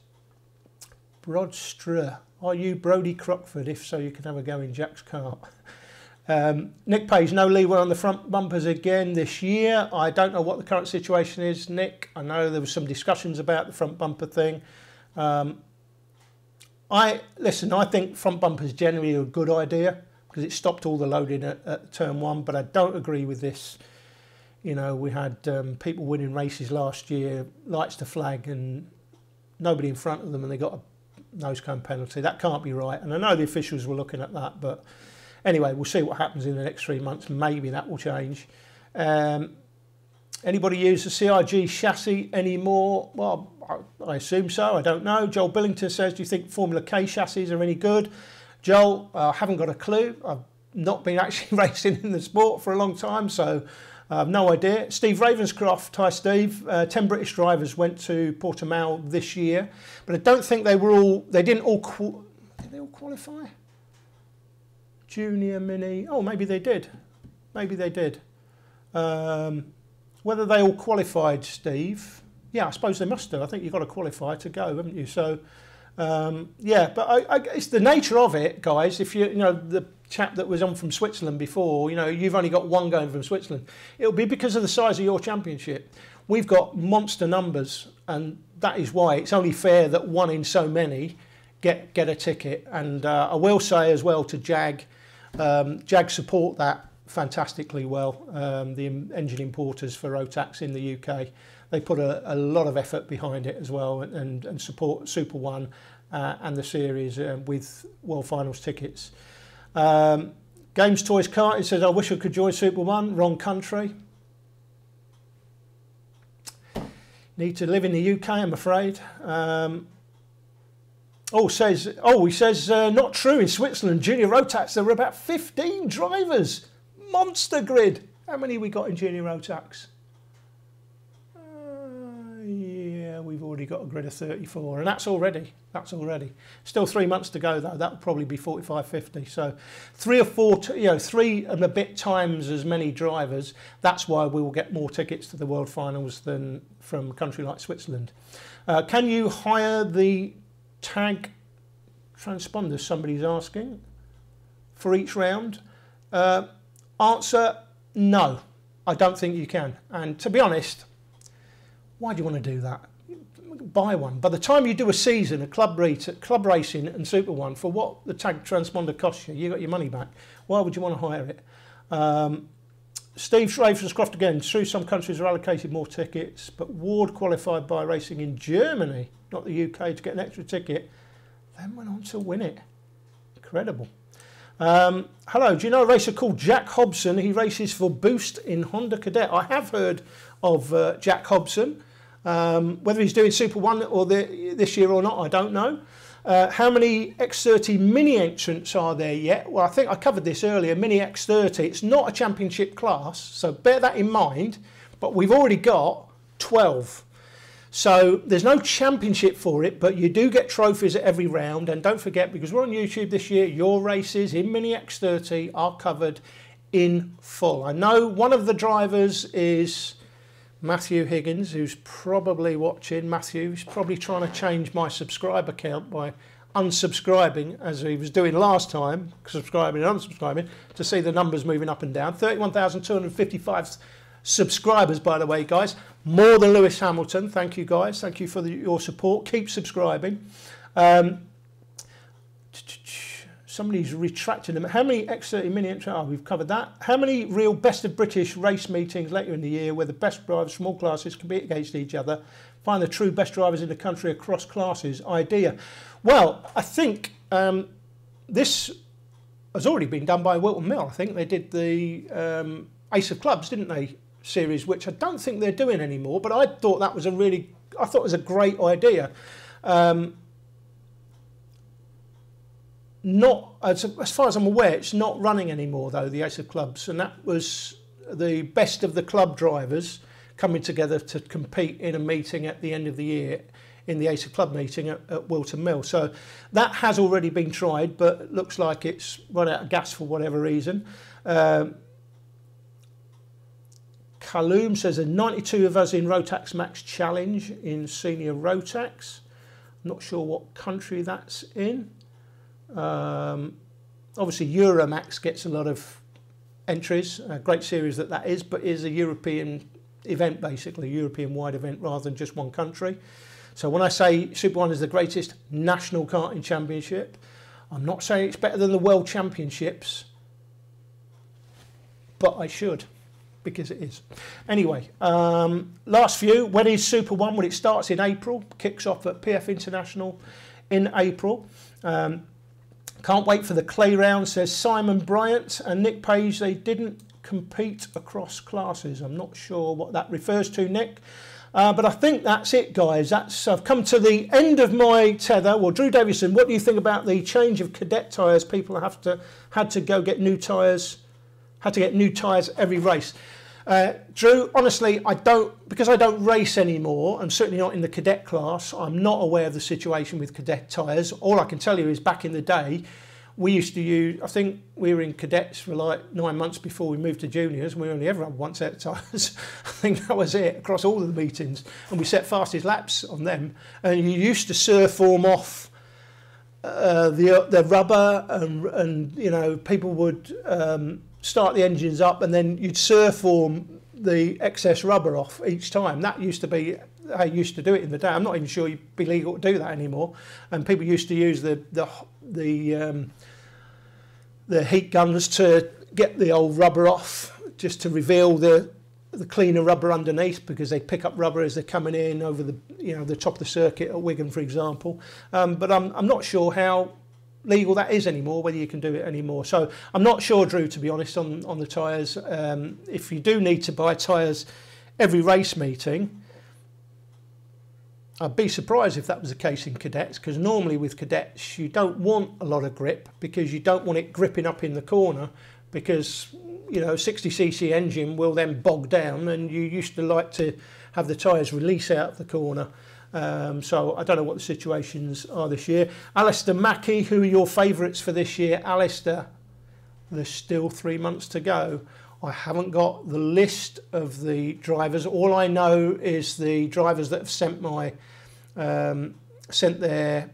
Brodstra, are you Brodie Crockford? If so, you can have a go in Jack's kart. Nick Page, no leeway on the front bumpers again this year. I don't know what the current situation is, Nick. I know there was some discussions about the front bumper thing. I think front bumpers generally are a good idea because it stopped all the loading at turn 1, but I don't agree with this. You know, we had people winning races last year, lights to flag and nobody in front of them, and they got a nose cone penalty. That can't be right, and I know the officials were looking at that, but anyway, we'll see what happens in the next 3 months. Maybe that will change. Anybody use the CRG chassis anymore? Well, I assume so. I don't know. Joel Billington says, do you think Formula K chassis are any good? Joel, I haven't got a clue. I've not been actually racing in the sport for a long time, so I have no idea. Steve Ravenscroft, hi Steve. 10 British drivers went to Portimao this year, but I don't think they didn't all qualify? Junior, mini, oh, maybe they did. Maybe they did. Whether they all qualified, Steve, yeah, I suppose they must have. I think you've got to qualify to go, haven't you? So, yeah, but it's the nature of it, guys. If you know, the chap that was on from Switzerland before, you know, you've only got one going from Switzerland. It'll be because of the size of your championship. We've got monster numbers, and that is why it's only fair that one in so many get a ticket. And I will say as well to Jag, Jag support that fantastically well. The engine importers for Rotax in the UK, they put a lot of effort behind it as well, and support Super One and the series with World Finals tickets. Games Toys Kart, it says, I wish I could join Super One. Wrong country. Need to live in the UK, I'm afraid. He says, not true in Switzerland. Junior Rotax, there were about 15 drivers. Monster grid. How many we got in Junior Rotax? Yeah, we've already got a grid of 34, and that's already. Still 3 months to go, though. That would probably be 45, 50. So 3 or 4, 3 and a bit times as many drivers. That's why we will get more tickets to the World Finals than from a country like Switzerland. Can you hire the tag transponders, somebody's asking, for each round? Answer, no, I don't think you can. And to be honest, why do you want to do that? Buy one. By the time you do a season of club racing and Super One, for what the tag transponder costs you, you got your money back. Why would you want to hire it? Steve Ravenscroft again, true, some countries are allocated more tickets, but Ward qualified by racing in Germany, not the UK, to get an extra ticket, then went on to win it. Incredible. Hello, do you know a racer called Jack Hobson? He races for Boost in Honda Cadet. I have heard of Jack Hobson. Whether he's doing Super One or this year or not, I don't know. How many X30 mini entrants are there yet? Well, I think I covered this earlier. Mini X30, it's not a championship class, so bear that in mind, but we've already got 12. So there's no championship for it, but you do get trophies at every round. And don't forget, because we're on YouTube this year, your races in Mini X30 are covered in full. I know one of the drivers is Matthew Higgins, who's probably watching. Matthew's probably trying to change my subscriber count by unsubscribing, as he was doing last time, subscribing and unsubscribing, to see the numbers moving up and down. 31,255 subscribers, by the way, guys. More than Lewis Hamilton. Thank you, guys. Thank you for your support. Keep subscribing. Somebody's retracting them. How many X30 Mini? Oh, we've covered that. How many real Best of British race meetings later in the year where the best drivers from all classes compete against each other? Find the true best drivers in the country across classes. Idea. Well, I think this has already been done by Wilton Mill. I think they did the Ace of Clubs, didn't they? Series, which I don't think they're doing anymore. But I thought that was a great idea. Not as far as I'm aware, it's not running anymore though, the Ace of Clubs, and that was the best of the club drivers coming together to compete in a meeting at the end of the year in the Ace of Club meeting at Wilton Mill. So that has already been tried, but it looks like it's run out of gas for whatever reason. Kaloum says a 92 of us in Rotax Max Challenge in Senior Rotax. Not sure what country that's in. Obviously Euromax gets a lot of entries, a great series that is, but is a European event, basically a European wide event rather than just one country. So when I say Super 1 is the greatest national karting championship, I'm not saying it's better than the World Championships, but I should, because it is. Anyway, last few. When is Super 1? Well, it starts in April, kicks off at PF International in April. Can't wait for the clay round, says Simon Bryant and Nick Page. They didn't compete across classes. I'm not sure what that refers to, Nick. But I think that's it, guys. I've come to the end of my tether. Well, Drew Davison, what do you think about the change of cadet tyres? People had to go get new tyres, had to get new tyres every race. Drew, honestly, because I don't race anymore, I'm certainly not in the cadet class, I'm not aware of the situation with cadet tyres. All I can tell you is back in the day, we used to use, I think we were in cadets for like 9 months before we moved to juniors, and we only ever had one set of tyres. I think that was it across all of the meetings, and we set fastest laps on them, and you used to surform off the rubber, and you know, people would start the engines up and then you'd surform the excess rubber off each time. That used to be how you used to do it in the day. I'm not even sure you'd be legal to do that anymore. And people used to use the heat guns to get the old rubber off, just to reveal the cleaner rubber underneath, because they pick up rubber as they're coming in over the top of the circuit at Wigan, for example. But I'm not sure how legal that is anymore, whether you can do it anymore. So I'm not sure, Drew, to be honest, on the tyres. If you do need to buy tyres every race meeting, I'd be surprised if that was the case in cadets, because normally with cadets you don't want a lot of grip, because you don't want it gripping up in the corner, because 60cc engine will then bog down, and you used to like to have the tyres release out of the corner. So I don't know what the situations are this year. Alistair Mackey, who are your favourites for this year? Alistair, there's still 3 months to go. I haven't got the list of the drivers. All I know is the drivers that have sent their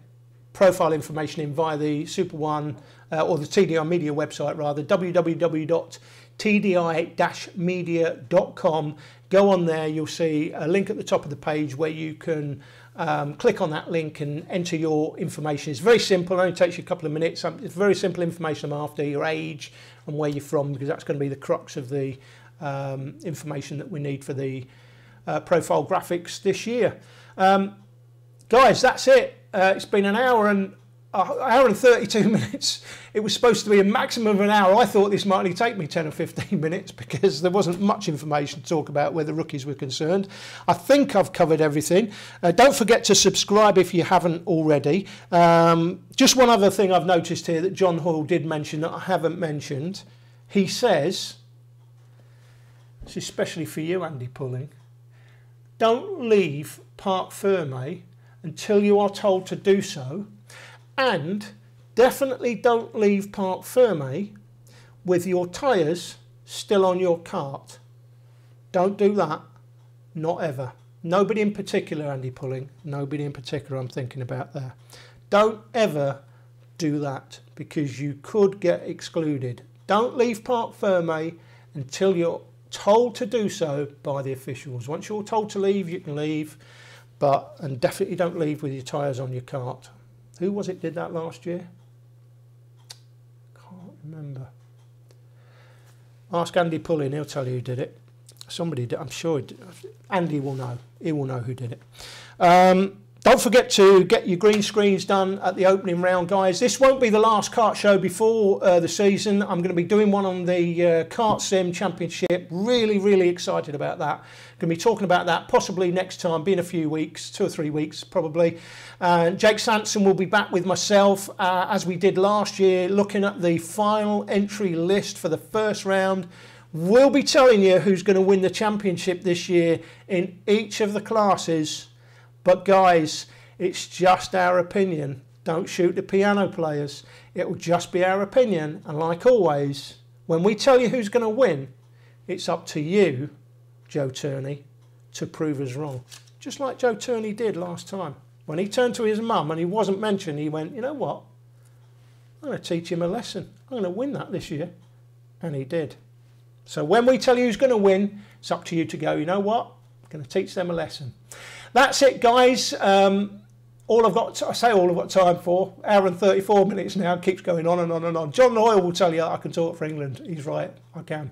profile information in via the Super 1 or the TDI Media website, rather, www.tdi-media.com. Go on there, you'll see a link at the top of the page where you can click on that link and enter your information. It's very simple, it only takes you a couple of minutes. It's very simple information I'm after, your age and where you're from, because that's going to be the crux of the information that we need for the profile graphics this year. Guys, that's it. It's been an hour and 32 minutes. It was supposed to be a maximum of an hour. I thought this might only take me 10 or 15 minutes because there wasn't much information to talk about where the rookies were concerned. I think I've covered everything. Don't forget to subscribe if you haven't already. Just one other thing I've noticed here that John Hall did mention that I haven't mentioned. He says, this is especially for you, Andy Pulling, don't leave Parc Fermé until you are told to do so. And definitely don't leave Parc Fermé with your tyres still on your cart. Don't do that. Not ever. Nobody in particular, Andy Pulling. Nobody in particular I'm thinking about there. Don't ever do that, because you could get excluded. Don't leave Parc Fermé until you're told to do so by the officials. Once you're told to leave, you can leave, and definitely don't leave with your tyres on your cart. Who was it did that last year? Can't remember. Ask Andy Pulling, he'll tell you who did it. Somebody did, I'm sure Andy will know. He will know who did it. Don't forget to get your green screens done at the opening round, guys. This won't be the last kart show before the season. I'm going to be doing one on the Kart Sim Championship. Really, really excited about that. Going to be talking about that possibly next time, be in a few weeks, 2 or 3 weeks probably. Jake Sanson will be back with myself as we did last year, looking at the final entry list for the first round. We'll be telling you who's going to win the championship this year in each of the classes. But guys, it's just our opinion. Don't shoot the piano players. It will just be our opinion. And like always, when we tell you who's going to win, it's up to you, Joe Turney, to prove us wrong. Just like Joe Turney did last time. When he turned to his mum and he wasn't mentioned, he went, you know what? I'm going to teach him a lesson. I'm going to win that this year. And he did. So when we tell you who's going to win, it's up to you to go, you know what? I'm going to teach them a lesson. That's it, guys. All I've got time for, hour and 34 minutes now, keeps going on and on and on. John Hoyle will tell you I can talk for England. He's right, I can.